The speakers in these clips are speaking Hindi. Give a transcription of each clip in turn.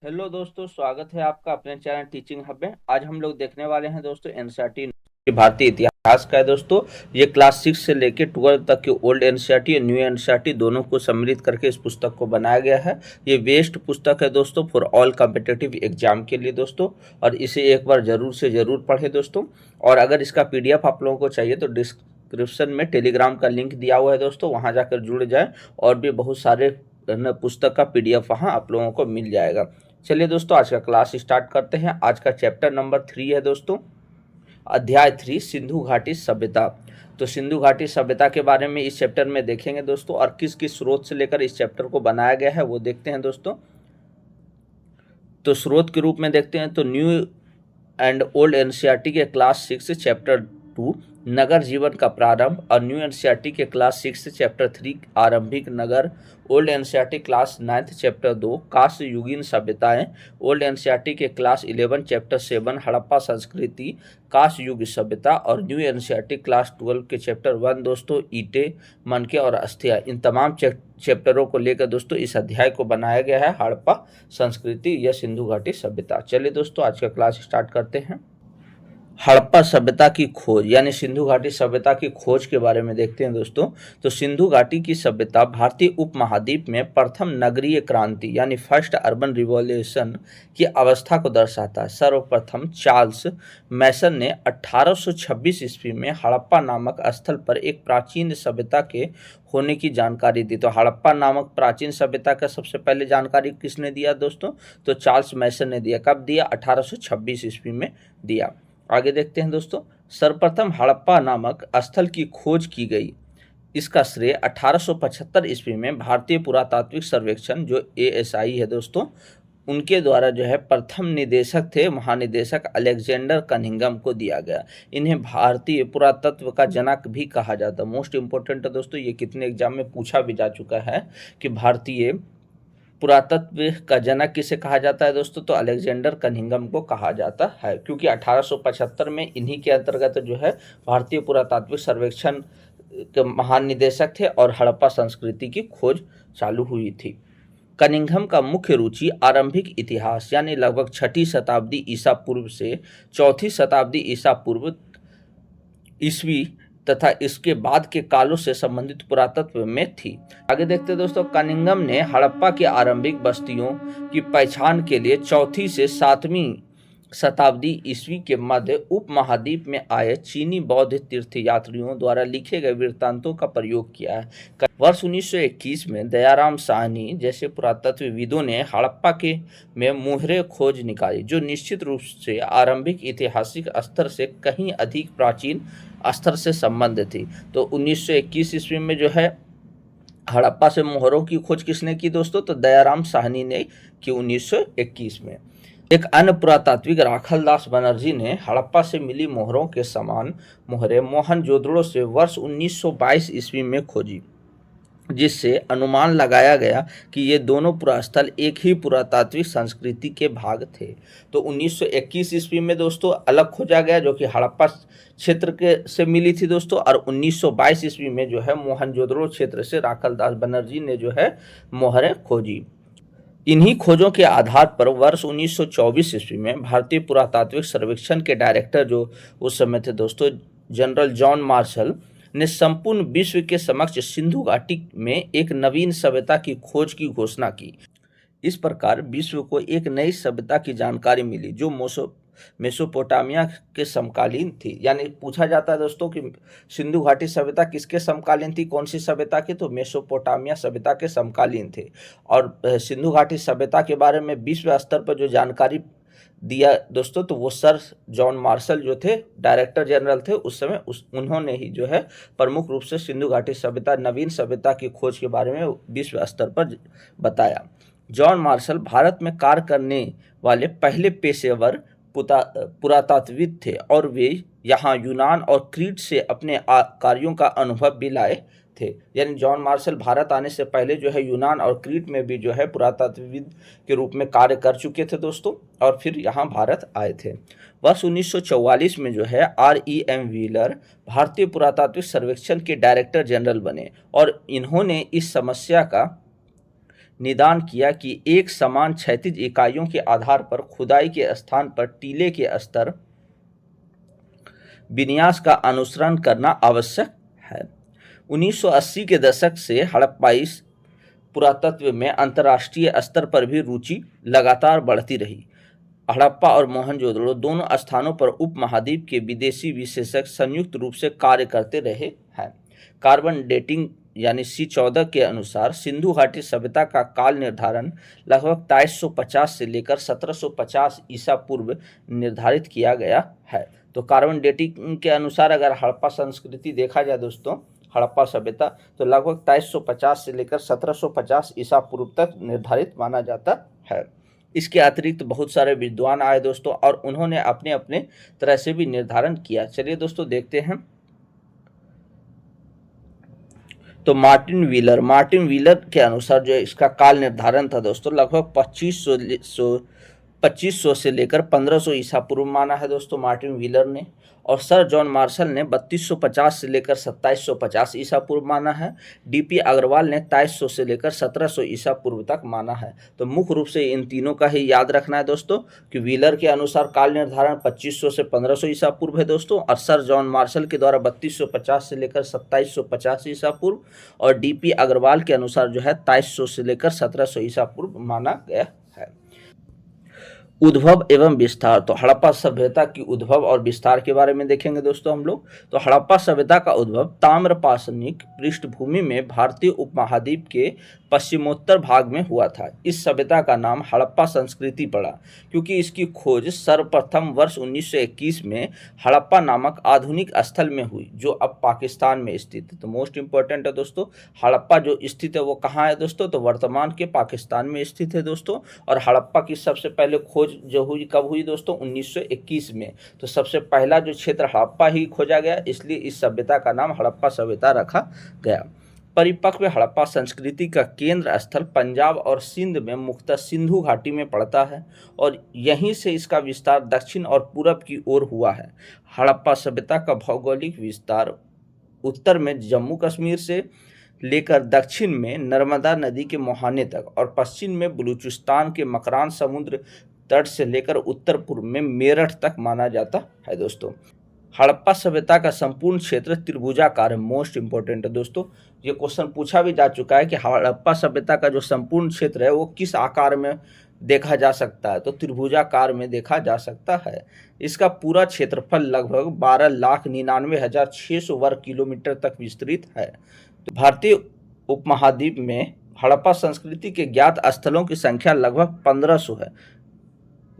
हेलो दोस्तों, स्वागत है आपका अपने चैनल टीचिंग हब में। आज हम लोग देखने वाले हैं दोस्तों एनसीईआरटी भारतीय इतिहास का है दोस्तों। ये क्लास 6 से लेकर 12 तक के ओल्ड एनसीईआरटी और न्यू एनसीईआरटी दोनों को सम्मिलित करके इस पुस्तक को बनाया गया है। ये बेस्ट पुस्तक है दोस्तों फॉर ऑल कॉम्पिटिटिव एग्जाम के लिए दोस्तों, और इसे एक बार जरूर से जरूर पढ़े दोस्तों। और अगर इसका पीडीएफ आप लोगों को चाहिए तो डिस्क्रिप्शन में टेलीग्राम का लिंक दिया हुआ है दोस्तों, वहाँ जाकर जुड़ जाए और भी बहुत सारे पुस्तक का पीडीएफ वहाँ आप लोगों को मिल जाएगा। चलिए दोस्तों, आज का क्लास स्टार्ट करते हैं। आज का चैप्टर नंबर 3 है दोस्तों, अध्याय 3 सिंधु घाटी सभ्यता। तो सिंधु घाटी सभ्यता के बारे में इस चैप्टर में देखेंगे दोस्तों, और किस किस स्रोत से लेकर इस चैप्टर को बनाया गया है वो देखते हैं दोस्तों। तो स्रोत के रूप में देखते हैं तो न्यू एंड ओल्ड एनसीईआरटी के क्लास 6 चैप्टर 2 नगर जीवन का प्रारंभ, और न्यू एनसीईआरटी के क्लास 6 चैप्टर 3 आरंभिक नगर, ओल्ड एनसीईआरटी क्लास 9 चैप्टर 2 कांस्य युगीन सभ्यताएं, ओल्ड एनसीईआरटी के क्लास 11 चैप्टर 7 हड़प्पा संस्कृति कांस्य युग सभ्यता, और न्यू एनसीईआरटी क्लास 12 के चैप्टर 1 दोस्तों ईंटें, मनके और अस्थियां। इन तमाम चैप्टरों को लेकर दोस्तों इस अध्याय को बनाया गया है, हड़प्पा संस्कृति या सिंधु घाटी सभ्यता। चलिए दोस्तों, आज का क्लास स्टार्ट करते हैं। हड़प्पा सभ्यता की खोज यानी सिंधु घाटी सभ्यता की खोज के बारे में देखते हैं दोस्तों। तो सिंधु घाटी की सभ्यता भारतीय उपमहाद्वीप में प्रथम नगरीय क्रांति यानी फर्स्ट अर्बन रिवॉल्यूशन की अवस्था को दर्शाता है। सर्वप्रथम चार्ल्स मैसन ने 1826 ईस्वी में हड़प्पा नामक स्थल पर एक प्राचीन सभ्यता के होने की जानकारी दी। तो हड़प्पा नामक प्राचीन सभ्यता का सबसे पहले जानकारी किसने दिया दोस्तों? तो चार्ल्स मैसन ने दिया। कब दिया? 1826 ईस्वी में दिया। आगे देखते हैं दोस्तों। सर्वप्रथम हड़प्पा नामक स्थल की खोज की गई। इसका श्रेय 1875 ईस्वी में भारतीय पुरातात्विक सर्वेक्षण जो एएसआई है दोस्तों, उनके द्वारा जो है प्रथम निदेशक थे महानिदेशक अलेक्जेंडर कनिंघम को दिया गया। इन्हें भारतीय पुरातत्व का जनक भी कहा जाता है। मोस्ट इंपोर्टेंट है दोस्तों, ये कितने एग्जाम में पूछा भी जा चुका है कि भारतीय पुरातत्व का जनक किसे कहा जाता है दोस्तों? तो अलेक्जेंडर कनिंघम को कहा जाता है, क्योंकि 1875 में इन्हीं के अंतर्गत जो है भारतीय पुरातात्विक सर्वेक्षण के महान निदेशक थे और हड़प्पा संस्कृति की खोज चालू हुई थी। कनिंघम का मुख्य रुचि आरंभिक इतिहास यानी लगभग 6ठी शताब्दी ईसा पूर्व से 4ठी शताब्दी ईसा पूर्व ईस्वी तथा इसके बाद के कालों से संबंधित पुरातत्व में थी। आगे देखते हैं दोस्तों। कनिंघम ने हड़प्पा की आरंभिक बस्तियों की पहचान के लिए 4ठी से 7वीं शताब्दी ईस्वी के मध्य उपमहाद्वीप में आए चीनी बौद्ध तीर्थयात्रियों द्वारा लिखे गए वृत्तांतों का प्रयोग किया है। वर्ष 1921 में दयाराम साहनी जैसे पुरातत्वविदों ने हड़प्पा के में मुहरे खोज निकाली, जो निश्चित रूप से आरंभिक ऐतिहासिक स्तर से कहीं अधिक प्राचीन स्तर से संबंधित थी। तो 1921 ईस्वी में जो है हड़प्पा से मोहरों की खोज किसने की दोस्तों? तो दयाराम साहनी ने की 1921 में। एक अन्य पुरातात्विक राखलदास बनर्जी ने हड़प्पा से मिली मोहरों के समान मोहरें मोहनजोदड़ो से वर्ष 1922 ईस्वी में खोजी, जिससे अनुमान लगाया गया कि ये दोनों पुरास्थल एक ही पुरातात्विक संस्कृति के भाग थे। तो 1921 ईस्वी में दोस्तों अलग खोजा गया, जो कि हड़प्पा क्षेत्र के से मिली थी दोस्तों, और 1922 ईस्वी में जो है मोहनजोदड़ो क्षेत्र से राखलदास बनर्जी ने जो है मोहरें खोजी। इन्हीं खोजों के आधार पर वर्ष 1924 ईस्वी में भारतीय पुरातात्विक सर्वेक्षण के डायरेक्टर जो उस समय थे दोस्तों जनरल जॉन मार्शल ने संपूर्ण विश्व के समक्ष सिंधु घाटी में एक नवीन सभ्यता की खोज की घोषणा की। इस प्रकार विश्व को एक नई सभ्यता की जानकारी मिली जो मेसोपोटामिया के समकालीन थी। यानी पूछा जाता है दोस्तों कि सिंधु घाटी सभ्यता किसके समकालीन थी, कौन सी सभ्यता की? तो मेसोपोटामिया सभ्यता के समकालीन थे। और सिंधु घाटी सभ्यता के बारे में विश्व स्तर पर जो जानकारी दिया दोस्तों, तो वो सर जॉन मार्शल जो थे डायरेक्टर जनरल थे उस समय, उन्होंने ही जो है प्रमुख रूप से सिंधु घाटी सभ्यता नवीन सभ्यता की खोज के बारे में विश्व स्तर पर बताया। जॉन मार्शल भारत में कार्य करने वाले पहले पेशेवर पुरातात्विद थे, और वे यहाँ यूनान और क्रीट से अपने कार्यों का अनुभव भी लाए थे। यानी जॉन मार्शल भारत आने से पहले जो है यूनान और क्रीट में भी जो है पुरातत्वविद के रूप में कार्य कर चुके थे दोस्तों, और फिर यहाँ भारत आए थे। वर्ष 1944 में जो है REM व्हीलर भारतीय पुरातात्विक सर्वेक्षण के डायरेक्टर जनरल बने, और इन्होंने इस समस्या का निदान किया कि एक समान क्षैतिज इकाइयों के आधार पर खुदाई के स्थान पर टीले के स्तर विन्यास का अनुसरण करना आवश्यक है। 1980 के दशक से हड़प्पाई पुरातत्व में अंतर्राष्ट्रीय स्तर पर भी रुचि लगातार बढ़ती रही। हड़प्पा और मोहनजोदड़ो दोनों स्थानों पर उपमहाद्वीप के विदेशी विशेषज्ञ संयुक्त रूप से कार्य करते रहे हैं। कार्बन डेटिंग यानी C14 के अनुसार सिंधु घाटी सभ्यता का काल निर्धारण लगभग 2350 से लेकर 1750 ईसा पूर्व निर्धारित किया गया है। तो कार्बन डेटिंग के अनुसार अगर हड़प्पा संस्कृति देखा जाए दोस्तों, हड़प्पा सभ्यता, तो लगभग 2350 से लेकर 1750 ईसा पूर्व तक निर्धारित माना जाता है। इसके अतिरिक्त बहुत सारे विद्वान आए दोस्तों और उन्होंने अपने अपने तरह से भी निर्धारण किया। चलिए दोस्तों देखते हैं। तो मार्टिन व्हीलर के अनुसार जो इसका काल निर्धारण था दोस्तों, लगभग 2500 से लेकर 1500 ईसा पूर्व माना है दोस्तों मार्टिन व्हीलर ने। और सर जॉन मार्शल ने 3250 से लेकर 2750 ईसा पूर्व माना है। डीपी अग्रवाल ने 2300 से लेकर 1700 ईसा पूर्व तक माना है। तो मुख्य रूप से इन तीनों का ही याद रखना है दोस्तों कि व्हीलर के अनुसार काल निर्धारण 2500 से 1500 ईसा पूर्व है दोस्तों, और सर जॉन मार्शल के द्वारा 3250 से लेकर 2750 ईसा पूर्व, और डीपी अग्रवाल के अनुसार जो है 2300 से लेकर 1700 ईसा पूर्व माना गया है। उद्भव एवं विस्तार, तो हड़प्पा सभ्यता की उद्भव और विस्तार के बारे में देखेंगे दोस्तों हम लोग। तो हड़प्पा सभ्यता का उद्भव ताम्रपाषाणिक पृष्ठभूमि में भारतीय उपमहाद्वीप के पश्चिमोत्तर भाग में हुआ था। इस सभ्यता का नाम हड़प्पा संस्कृति पड़ा क्योंकि इसकी खोज सर्वप्रथम वर्ष 1921 में हड़प्पा नामक आधुनिक स्थल में हुई जो अब पाकिस्तान में स्थित है। तो मोस्ट इंपॉर्टेंट है दोस्तों, हड़प्पा जो स्थित है वो कहाँ है दोस्तों, तो वर्तमान के पाकिस्तान में स्थित है दोस्तों। और हड़प्पा की सबसे पहले खोज जो हुई कब हुई दोस्तों, 1921 में। तो सबसे पहला जो क्षेत्र हड़प्पा ही खोजा गया, इसलिए इस सभ्यता का नाम हड़प्पा सभ्यता रखा गया। परिपक्व हड़प्पा संस्कृति का केंद्र स्थल पंजाब और सिंध में मुख्यतः सिंधु घाटी में पड़ता है और यहीं से इसका विस्तार दक्षिण और पूरब की ओर हुआ है। हड़प्पा सभ्यता का भौगोलिक विस्तार उत्तर में जम्मू कश्मीर से लेकर दक्षिण में नर्मदा नदी के मुहाने तक और पश्चिम में बलूचिस्तान के मकरान समुद्र तट से लेकर उत्तर पूर्व में मेरठ तक माना जाता है दोस्तों। हड़प्पा सभ्यता का संपूर्ण क्षेत्र त्रिभुजाकार है। मोस्ट इंपॉर्टेंट है दोस्तों, ये क्वेश्चन पूछा भी जा चुका है कि हड़प्पा सभ्यता का जो संपूर्ण क्षेत्र है वो किस आकार में देखा जा सकता है, तो त्रिभुजाकार में देखा जा सकता है। इसका पूरा क्षेत्रफल लगभग 12,99,600 वर्ग किलोमीटर तक विस्तृत है। तो भारतीय उपमहाद्वीप में हड़प्पा संस्कृति के ज्ञात स्थलों की संख्या लगभग 1500 है।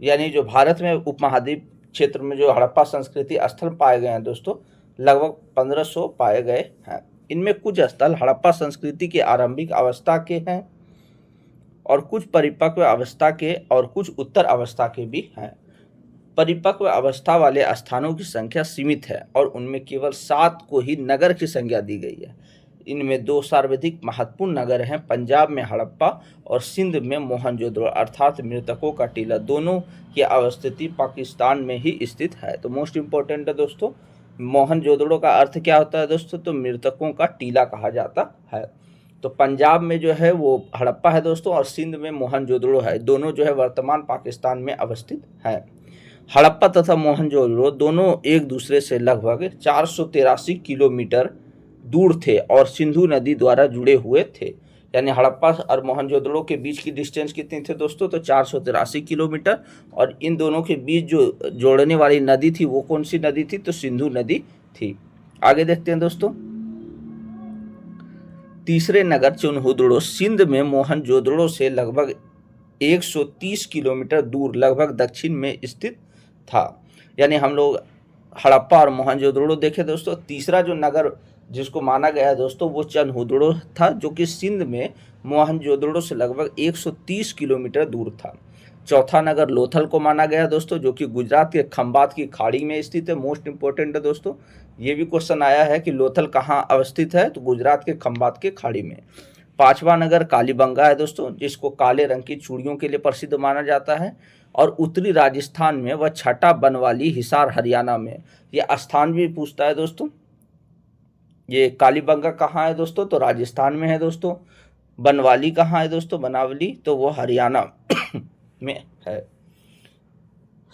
यानी जो भारत में उपमहाद्वीप क्षेत्र में जो हड़प्पा संस्कृति स्थल पाए गए हैं दोस्तों, लगभग 1500 पाए गए हैं। इनमें कुछ स्थल हड़प्पा संस्कृति के आरंभिक अवस्था के हैं और कुछ परिपक्व अवस्था के और कुछ उत्तर अवस्था के भी हैं। परिपक्व अवस्था वाले स्थानों की संख्या सीमित है और उनमें केवल 7 को ही नगर की संज्ञा दी गई है। इनमें 2 सर्वाधिक महत्वपूर्ण नगर हैं, पंजाब में हड़प्पा और सिंध में मोहनजोदड़ो अर्थात मृतकों का टीला। दोनों की अवस्थिति पाकिस्तान में ही स्थित है। तो मोस्ट इंपॉर्टेंट है दोस्तों, मोहनजोदड़ो का अर्थ क्या होता है दोस्तों, तो मृतकों का टीला कहा जाता है। तो पंजाब में जो है वो हड़प्पा है दोस्तों और सिंध में मोहनजोदड़ो है। दोनों जो है वर्तमान पाकिस्तान में अवस्थित है। हड़प्पा तथा मोहनजोदड़ो दोनों एक दूसरे से लगभग 483 किलोमीटर दूर थे और सिंधु नदी द्वारा जुड़े हुए थे। यानी हड़प्पा और मोहनजोदड़ो के बीच की डिस्टेंस कितनी थी दोस्तों, तो 483 किलोमीटर। और इन दोनों के बीच जो जोड़ने वाली नदी थी वो कौन सी नदी थी, तो सिंधु नदी थी। आगे देखते हैं दोस्तों। तीसरे नगर चुनहुदड़ो सिंध में मोहनजोदड़ो से लगभग 130 किलोमीटर दूर लगभग दक्षिण में स्थित था। यानी हम लोग हड़प्पा और मोहनजोदड़ो देखे दोस्तों। तीसरा जो नगर जिसको माना गया है दोस्तों वो चनहुदड़ो था जो कि सिंध में मोहनजोदड़ो से लगभग 130 किलोमीटर दूर था। चौथा नगर लोथल को माना गया दोस्तों जो कि गुजरात के खंबात की खाड़ी में स्थित है। मोस्ट इंपॉर्टेंट है दोस्तों, ये भी क्वेश्चन आया है कि लोथल कहाँ अवस्थित है, तो गुजरात के खंबात के खाड़ी में। पांचवा नगर कालीबंगा है दोस्तों जिसको काले रंग की चूड़ियों के लिए प्रसिद्ध माना जाता है और उत्तरी राजस्थान में व छठा बनवाली हिसार हरियाणा में। ये स्थान भी पूछता है दोस्तों। ये कालीबंगा कहाँ है दोस्तों, तो राजस्थान में है दोस्तों। बनवाली कहाँ है दोस्तों? बनावली तो वो हरियाणा में है।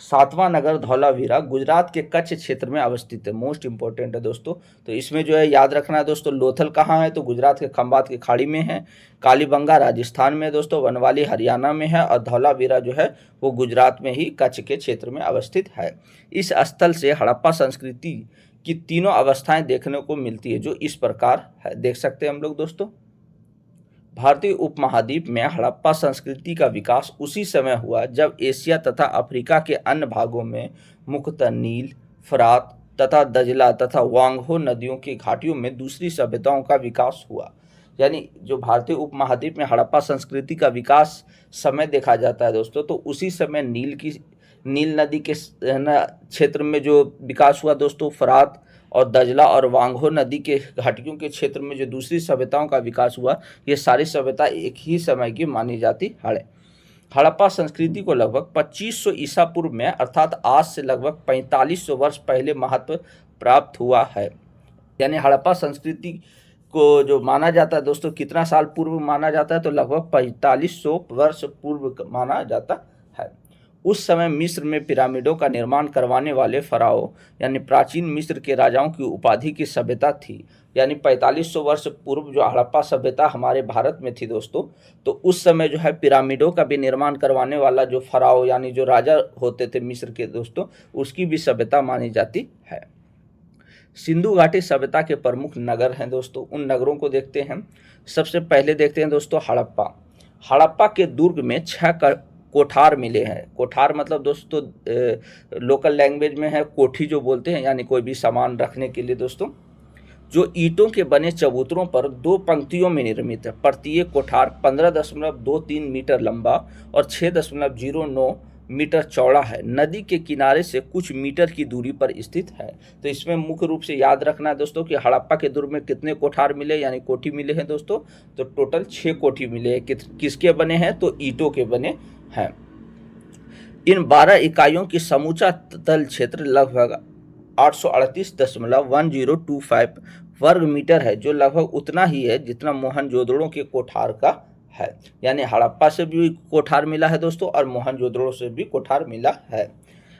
सातवां नगर धौलावीरा गुजरात के कच्छ क्षेत्र में अवस्थित है। मोस्ट इंपॉर्टेंट है दोस्तों। तो इसमें जो है याद रखना है दोस्तों, लोथल कहाँ है? तो गुजरात के खंभात की खाड़ी में है। कालीबंगा राजस्थान में दोस्तों, बनवाली हरियाणा में है और धौलावीरा जो है वो गुजरात में ही कच्छ के क्षेत्र में अवस्थित है। इस स्थल से हड़प्पा संस्कृति की तीनों अवस्थाएं देखने को मिलती है, जो इस प्रकार है, देख सकते हैं हम लोग दोस्तों। भारतीय उपमहाद्वीप में हड़प्पा संस्कृति का विकास उसी समय हुआ जब एशिया तथा अफ्रीका के अन्य भागों में मुख्यतः नील, फरात तथा दजला तथा वांगहो नदियों की घाटियों में दूसरी सभ्यताओं का विकास हुआ। यानी जो भारतीय उपमहाद्वीप में हड़प्पा संस्कृति का विकास समय देखा जाता है दोस्तों, तो उसी समय नील नदी के क्षेत्र में जो विकास हुआ दोस्तों, फरात और दजला और वांगहो नदी के घाटियों के क्षेत्र में जो दूसरी सभ्यताओं का विकास हुआ, ये सारी सभ्यता एक ही समय की मानी जाती है। हड़प्पा संस्कृति को लगभग 2500 ईसा पूर्व में, अर्थात आज से लगभग 4500 वर्ष पहले महत्व प्राप्त हुआ है। यानी हड़प्पा संस्कृति को जो माना जाता है दोस्तों, कितना साल पूर्व माना जाता है? तो लगभग 4500 वर्ष पूर्व माना जाता है। उस समय मिस्र में पिरामिडों का निर्माण करवाने वाले फराओ यानी प्राचीन मिस्र के राजाओं की उपाधि की सभ्यता थी। यानी 4500 वर्ष पूर्व जो हड़प्पा सभ्यता हमारे भारत में थी दोस्तों, तो उस समय जो है पिरामिडों का भी निर्माण करवाने वाला जो फराओ यानी जो राजा होते थे मिस्र के दोस्तों, उसकी भी सभ्यता मानी जाती है। सिंधु घाटी सभ्यता के प्रमुख नगर हैं दोस्तों, उन नगरों को देखते हैं। सबसे पहले देखते हैं दोस्तों हड़प्पा। हड़प्पा के दुर्ग में 6 कोठार मिले हैं। कोठार मतलब दोस्तों लोकल लैंग्वेज में है कोठी जो बोलते हैं, यानी कोई भी सामान रखने के लिए दोस्तों, जो ईंटों के बने चबूतरों पर 2 पंक्तियों में निर्मित है। प्रत्येक कोठार 15.23 मीटर लंबा और 6.09 मीटर चौड़ा है। नदी के किनारे से कुछ मीटर की दूरी पर स्थित है। तो इसमें मुख्य रूप से याद रखना है दोस्तों कि हड़प्पा के दुर्ग में कितने कोठार मिले यानी कोठी मिले हैं दोस्तों, तो टोटल 6 कोठी मिले हैं। किसके बने हैं? तो ईंटों के बने हैं। इन 12 इकाइयों की समूचा तल क्षेत्र लगभग 838.1025 वर्ग मीटर है, जो लगभग उतना ही है जितना मोहनजोदड़ो के कोठार का है। यानी हड़प्पा से भी कोठार मिला है दोस्तों और मोहनजोदड़ो से भी कोठार मिला है।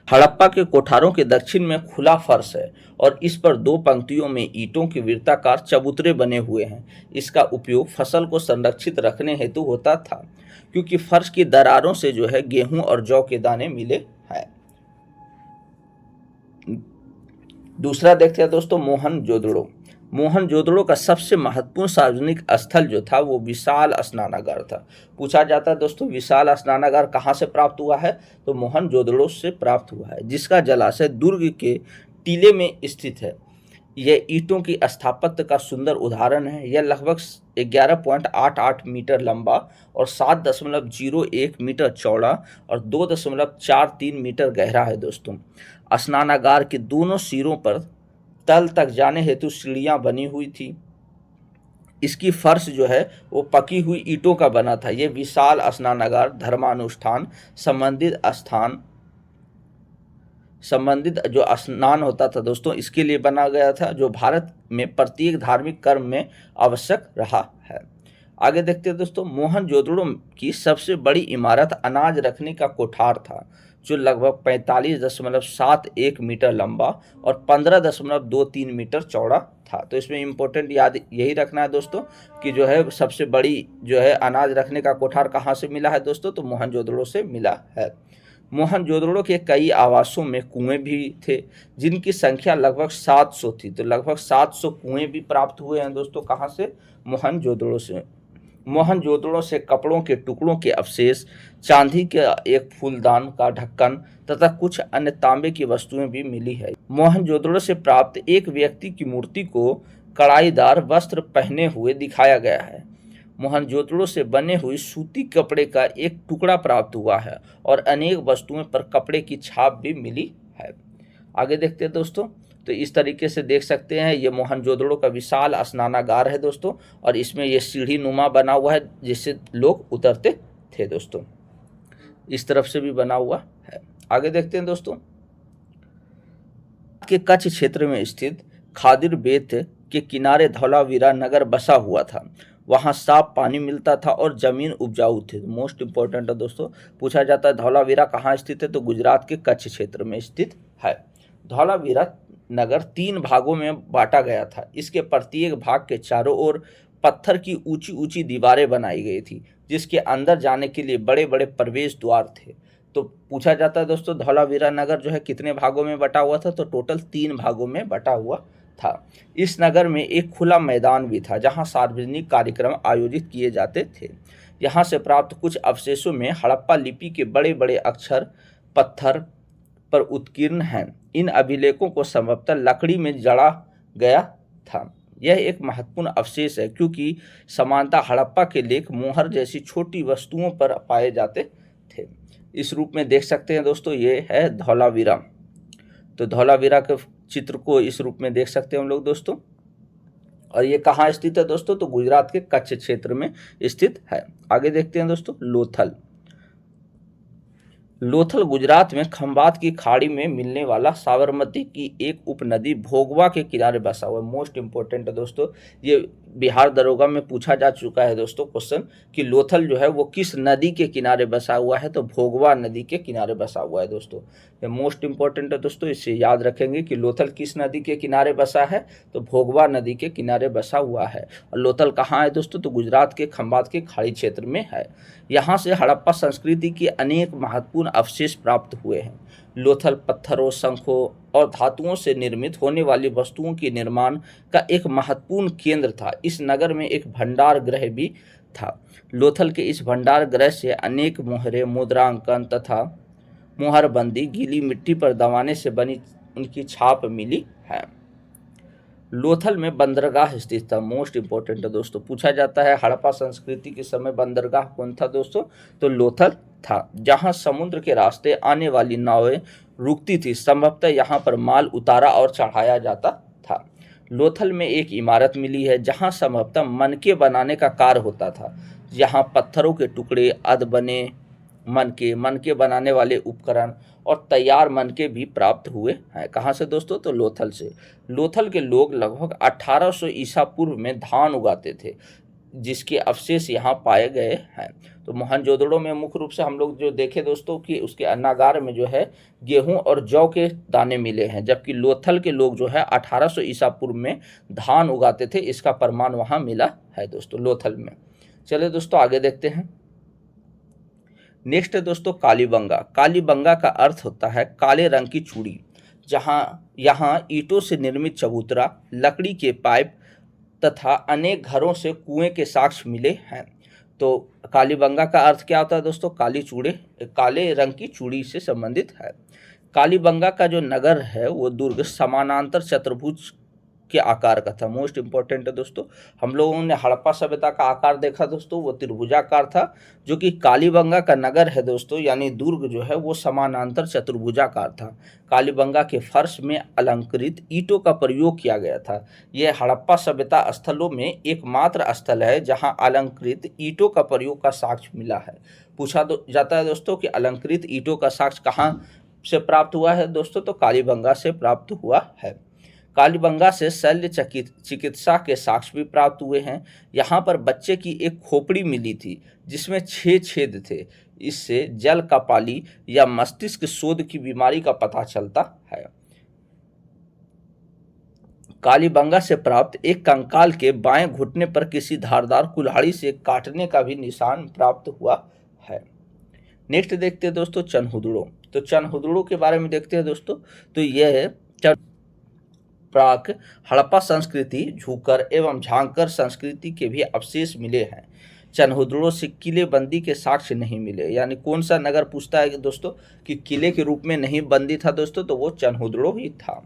हड़प्पा के कोठारों के दक्षिण में खुला फर्श है और इस पर 2 पंक्तियों में ईंटों के वृत्ताकार चबूतरे बने हुए हैं। इसका उपयोग फसल को संरक्षित रखने हेतु होता था, क्योंकि फर्श की दरारों से जो है गेहूं और जौ के दाने मिले हैं। दूसरा देखते हैं दोस्तों मोहनजोदड़ो। मोहनजोदड़ो का सबसे महत्वपूर्ण सार्वजनिक स्थल जो था वो विशाल स्नानागार था। पूछा जाता है दोस्तों विशाल स्नानागार कहाँ से प्राप्त हुआ है? तो मोहनजोदड़ो से प्राप्त हुआ है, जिसका जलाशय दुर्ग के टीले में स्थित है। यह ईंटों की स्थापत्य का सुंदर उदाहरण है। यह लगभग 11.88 मीटर लंबा और 7.01 मीटर चौड़ा और 2.43 मीटर गहरा है दोस्तों। स्नानागार के दोनों सिरों पर तल तक जाने हेतु सीढ़ियां बनी हुई थी। इसकी फर्श जो है वो पकी हुई ईंटों का बना था। ये विशाल स्नानागार धर्मानुष्ठान संबंधित जो स्नान होता था दोस्तों, इसके लिए बना गया था, जो भारत में प्रत्येक धार्मिक कर्म में आवश्यक रहा है। आगे देखते हैं दोस्तों मोहनजोदड़ो की सबसे बड़ी इमारत अनाज रखने का कोठार था, जो लगभग 45.71 मीटर लंबा और 15.23 मीटर चौड़ा था। तो इसमें इम्पोर्टेंट याद यही रखना है दोस्तों कि जो है सबसे बड़ी जो है अनाज रखने का कोठार कहाँ से मिला है दोस्तों? तो मोहनजोदड़ो से मिला है। मोहनजोदड़ो के कई आवासों में कुएं भी थे, जिनकी संख्या लगभग 700 थी। तो लगभग 700 कुएं भी प्राप्त हुए हैं दोस्तों। कहाँ से? मोहनजोदड़ो से। मोहनजोदड़ो से कपड़ों के टुकड़ों के अवशेष, चांदी का एक फूलदान का ढक्कन तथा कुछ अन्य तांबे की वस्तुएं भी मिली है। मोहनजोदड़ो से प्राप्त एक व्यक्ति की मूर्ति को कढ़ाईदार वस्त्र पहने हुए दिखाया गया है। मोहनजोदड़ो से बने हुई सूती कपड़े का एक टुकड़ा प्राप्त हुआ है और अनेक वस्तुओं पर कपड़े की छाप भी मिली है। आगे देखते हैं दोस्तों, तो इस तरीके से देख सकते हैं ये मोहनजोदड़ो का विशाल स्नानागार है दोस्तों, और इसमें ये सीढ़ी नुमा बना हुआ है जिससे लोग उतरते थे दोस्तों। इस तरफ से भी बना हुआ है। आगे देखते हैं दोस्तों, के कच्छ क्षेत्र में स्थित खादिर बेत के किनारे धौलावीरा नगर बसा हुआ था। वहाँ साफ पानी मिलता था और जमीन उपजाऊ थी। मोस्ट इंपॉर्टेंट है दोस्तों, पूछा जाता है धौलावीरा कहाँ स्थित है, तो गुजरात के कच्छ क्षेत्र में स्थित है। धौलावीरा नगर 3 भागों में बांटा गया था। इसके प्रत्येक भाग के चारों ओर पत्थर की ऊंची ऊंची दीवारें बनाई गई थी, जिसके अंदर जाने के लिए बड़े बड़े प्रवेश द्वार थे। तो पूछा जाता है दोस्तों धौलावीरा नगर जो है कितने भागों में बटा हुआ था, तो टोटल 3 भागों में बटा हुआ था। इस नगर में एक खुला मैदान भी था जहां सार्वजनिक कार्यक्रम आयोजित किए जाते थे। यहां से प्राप्त कुछ अवशेषों में हड़प्पा लिपि के बड़े बड़े अक्षर पत्थर पर उत्कीर्ण हैं। इन अभिलेखों को संभवतः लकड़ी में जड़ा गया था। यह एक महत्वपूर्ण अवशेष है क्योंकि समानता हड़प्पा के लेख मोहर जैसी छोटी वस्तुओं पर पाए जाते थे। इस रूप में देख सकते हैं दोस्तों, ये है धौलावीरा। तो धौलावीरा के चित्र को इस रूप में देख सकते हैं हम लोग दोस्तों। और ये कहाँ स्थित है दोस्तों, तो गुजरात के कच्छ क्षेत्र में स्थित है। आगे देखते हैं दोस्तों लोथल। लोथल गुजरात में खंभात की खाड़ी में मिलने वाला साबरमती की एक उपनदी भोगवा के किनारे बसा हुआ है। मोस्ट इंपॉर्टेंट है दोस्तों, ये बिहार दरोगा में पूछा जा चुका है दोस्तों क्वेश्चन कि लोथल जो है वो किस नदी के किनारे बसा हुआ है, तो भोगवा नदी के किनारे बसा हुआ है दोस्तों। ये मोस्ट इंपॉर्टेंट है दोस्तों, इसे याद रखेंगे कि लोथल किस नदी के किनारे बसा है, तो भोगवा नदी के किनारे बसा हुआ है। और लोथल कहाँ है दोस्तों, तो गुजरात के खंभात के खाड़ी क्षेत्र में है। यहाँ से हड़प्पा संस्कृति के अनेक महत्वपूर्ण अवशेष प्राप्त हुए हैं। लोथल पत्थरों, शंखों और धातुओं से निर्मित होने वाली वस्तुओं के निर्माण का एक महत्वपूर्ण केंद्र था। इस नगर में एक भंडार गृह भी था। लोथल के इस भंडार गृह से अनेक मोहरें, मुद्रांकन तथा मोहरबंदी गीली मिट्टी पर दबाने से बनी उनकी छाप मिली है। लोथल में बंदरगाह स्थित था। मोस्ट इंपॉर्टेंट है दोस्तों, पूछा जाता है हड़प्पा संस्कृति के समय बंदरगाह कौन था दोस्तों, तो लोथल था, जहां समुद्र के रास्ते आने वाली नावें रुकती थी। संभवतः यहां पर माल उतारा और चढ़ाया जाता था। लोथल में एक इमारत मिली है जहां संभवतः मनके बनाने का कार्य होता था। यहाँ पत्थरों के टुकड़े, अध बने मनके बनाने वाले उपकरण और तैयार मनके भी प्राप्त हुए हैं। कहाँ से दोस्तों, तो लोथल से। लोथल के लोग लगभग 1800 ईसा पूर्व में धान उगाते थे, जिसके अवशेष यहाँ पाए गए हैं। तो मोहनजोदड़ो में मुख्य रूप से हम लोग जो देखे दोस्तों कि उसके अन्नागार में जो है गेहूं और जौ के दाने मिले हैं, जबकि लोथल के लोग जो है 1800 ईसा पूर्व में धान उगाते थे। इसका प्रमाण वहाँ मिला है दोस्तों लोथल में। चलिए दोस्तों आगे देखते हैं। नेक्स्ट है दोस्तों कालीबंगा। कालीबंगा का अर्थ होता है काले रंग की चूड़ी। यहाँ ईंटों से निर्मित चबूतरा, लकड़ी के पाइप तथा अनेक घरों से कुएं के साक्ष्य मिले हैं। तो कालीबंगा का अर्थ क्या होता है दोस्तों, काले रंग की चूड़ी से संबंधित है। कालीबंगा का जो नगर है वो दुर्ग समानांतर चतुर्भुज के आकार का था। मोस्ट इंपॉर्टेंट है दोस्तों, हम लोगों ने हड़प्पा सभ्यता का आकार देखा दोस्तों, वो त्रिभुजाकार था, जो कि कालीबंगा का नगर है दोस्तों यानी दुर्ग जो है वो समानांतर चतुर्भुजाकार था। कालीबंगा के फर्श में अलंकृत ईंटों का प्रयोग किया गया था। यह हड़प्पा सभ्यता स्थलों में एकमात्र स्थल है जहां अलंकृत ईंटों का प्रयोग का साक्ष्य मिला है। पूछा जाता है दोस्तों कि अलंकृत ईंटों का साक्ष्य कहाँ से प्राप्त हुआ है दोस्तों, तो कालीबंगा से प्राप्त हुआ है। कालीबंगा से शल्य चिकित्सा के साक्ष्य भी प्राप्त हुए हैं। यहाँ पर बच्चे की एक खोपड़ी मिली थी जिसमें 6 छेद थे। इससे जल कपाली या मस्तिष्क शोध की बीमारी का पता चलता है। कालीबंगा से प्राप्त एक कंकाल के बाएं घुटने पर किसी धारदार कुल्हाड़ी से काटने का भी निशान प्राप्त हुआ है। नेक्स्ट देखते हैं दोस्तों चनहुदड़ो। तो चनहुदड़ो के बारे में देखते हैं दोस्तों, तो यह प्राक हड़प्पा संस्कृति, झूकर एवं झांकर संस्कृति के भी अवशेष मिले हैं। चनहुदड़ो से किलेबंदी के साक्ष्य नहीं मिले। यानी कौन सा नगर पूछता है कि दोस्तों कि किले के रूप में नहीं बंदी था दोस्तों, तो वो चनहुदड़ो ही था।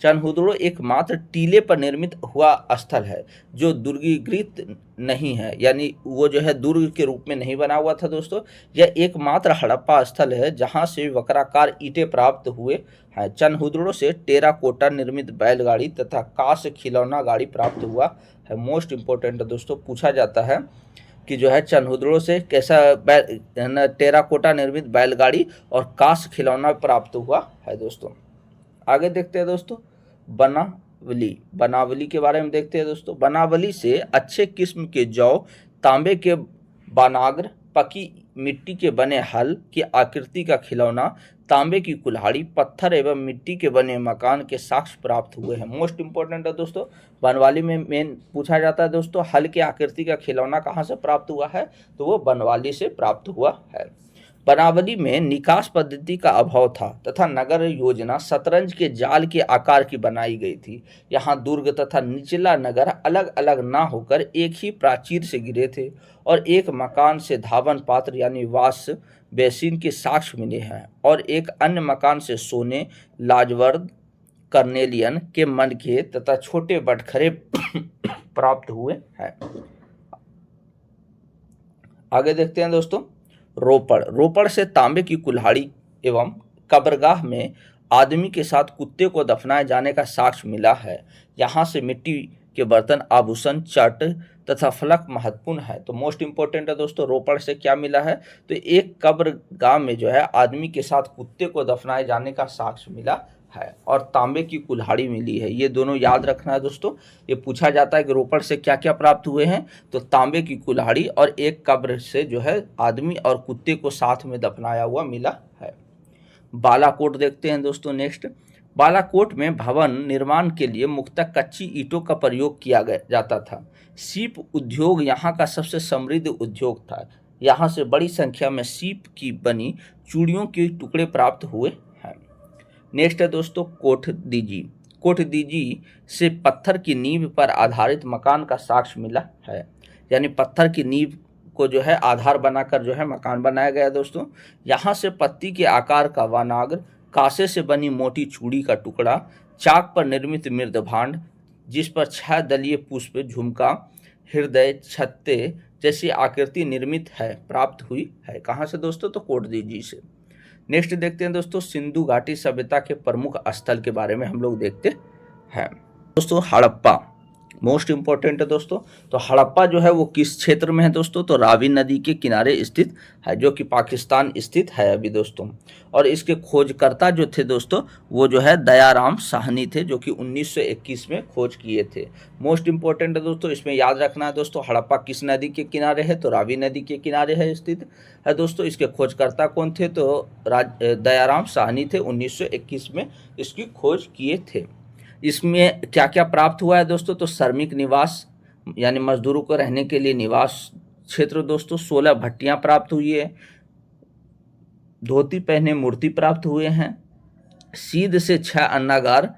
चनहुदड़ो एकमात्र टीले पर निर्मित हुआ स्थल है जो दुर्गीकृत नहीं है, यानी वो जो है दुर्ग के रूप में नहीं बना हुआ था दोस्तों। यह एकमात्र हड़प्पा स्थल है जहां से वक्राकार ईंटें प्राप्त हुए हैं। चनहुदड़ो से टेराकोटा निर्मित बैलगाड़ी तथा कांस खिलौना गाड़ी प्राप्त हुआ है। मोस्ट इंपॉर्टेंट दोस्तों, पूछा जाता है कि जो है चनहुदड़ो से कैसा टेराकोटा निर्मित बैलगाड़ी और कांस खिलौना प्राप्त हुआ है दोस्तों। आगे देखते हैं दोस्तों बनावली के बारे में देखते हैं दोस्तों। बनावली से अच्छे किस्म के जौ, तांबे के बानाग्र, पकी मिट्टी के बने हल की आकृति का खिलौना, तांबे की कुल्हाड़ी, पत्थर एवं मिट्टी के बने मकान के साक्ष्य प्राप्त हुए हैं। मोस्ट इंपॉर्टेंट है दोस्तों, बनवाली में मेन पूछा जाता है दोस्तों, हल की आकृति का खिलौना कहाँ से प्राप्त हुआ है, तो वो बनवाली से प्राप्त हुआ है। बनावली में निकास पद्धति का अभाव था तथा नगर योजना शतरंज के जाल के आकार की बनाई गई थी। यहाँ दुर्ग तथा निचला नगर अलग अलग ना होकर एक ही प्राचीर से गिरे थे और एक मकान से धावन पात्र यानी वास बेसिन के साक्ष्य मिले हैं और एक अन्य मकान से सोने, लाजवर्द, कर्नेलियन के मनके तथा छोटे बटखरे प्राप्त हुए हैं। आगे देखते हैं दोस्तों, रोपड़ से तांबे की कुल्हाड़ी एवं कब्रगाह में आदमी के साथ कुत्ते को दफनाए जाने का साक्ष्य मिला है। यहाँ से मिट्टी के बर्तन, आभूषण, चट तथा फलक महत्वपूर्ण है। तो मोस्ट इंपॉर्टेंट है दोस्तों, रोपड़ से क्या मिला है, तो एक कब्रगाह में जो है आदमी के साथ कुत्ते को दफनाए जाने का साक्ष्य मिला है और तांबे की कुल्हाड़ी मिली है। ये दोनों याद रखना है दोस्तों, ये पूछा जाता है कि रोपड़ से क्या क्या प्राप्त हुए हैं, तो तांबे की कुल्हाड़ी और एक कब्र से जो है आदमी और कुत्ते को साथ में दफनाया हुआ मिला है। बालाकोट देखते हैं दोस्तों नेक्स्ट। बालाकोट में भवन निर्माण के लिए मुख्यतः कच्ची ईंटों का प्रयोग किया जाता था। सीप उद्योग यहाँ का सबसे समृद्ध उद्योग था। यहाँ से बड़ी संख्या में सीप की बनी चूड़ियों के टुकड़े प्राप्त हुए हैं। नेक्स्ट है दोस्तों कोठदीजी। कोठदीजी से पत्थर की नींव पर आधारित मकान का साक्ष्य मिला है, यानी पत्थर की नींव को जो है आधार बनाकर जो है मकान बनाया गया दोस्तों। यहाँ से पत्ती के आकार का वानाग्र, कांसे से बनी मोटी चूड़ी का टुकड़ा, चाक पर निर्मित मृदभांड जिस पर 6 दलीय पुष्प, झुमका, हृदय, छत्ते जैसी आकृति निर्मित है प्राप्त हुई है। कहाँ से दोस्तों, तो कोठदीजी से। नेक्स्ट देखते हैं दोस्तों, सिंधु घाटी सभ्यता के प्रमुख स्थल के बारे में हम लोग देखते हैं दोस्तों। हड़प्पा मोस्ट इंपॉर्टेंट है दोस्तों। तो हड़प्पा जो है वो किस क्षेत्र में है दोस्तों, तो रावी नदी के किनारे स्थित है, जो कि पाकिस्तान स्थित है अभी दोस्तों। और इसके खोजकर्ता जो थे दोस्तों वो जो है दयाराम साहनी थे, जो कि 1921 में खोज किए थे। मोस्ट इंपॉर्टेंट है दोस्तों, इसमें याद रखना है दोस्तों, हड़प्पा किस नदी के किनारे है, तो रावी नदी के किनारे है स्थित है दोस्तों। इसके खोजकर्ता कौन थे, तो दयाराम साहनी थे, 1921 में इसकी खोज किए थे। इसमें क्या क्या प्राप्त हुआ है दोस्तों, तो श्रमिक निवास यानी मजदूरों को रहने के लिए निवास क्षेत्र दोस्तों, 16 भट्टियां प्राप्त हुई है, धोती पहने मूर्ति प्राप्त हुए हैं, सीध से 6 अन्नागार,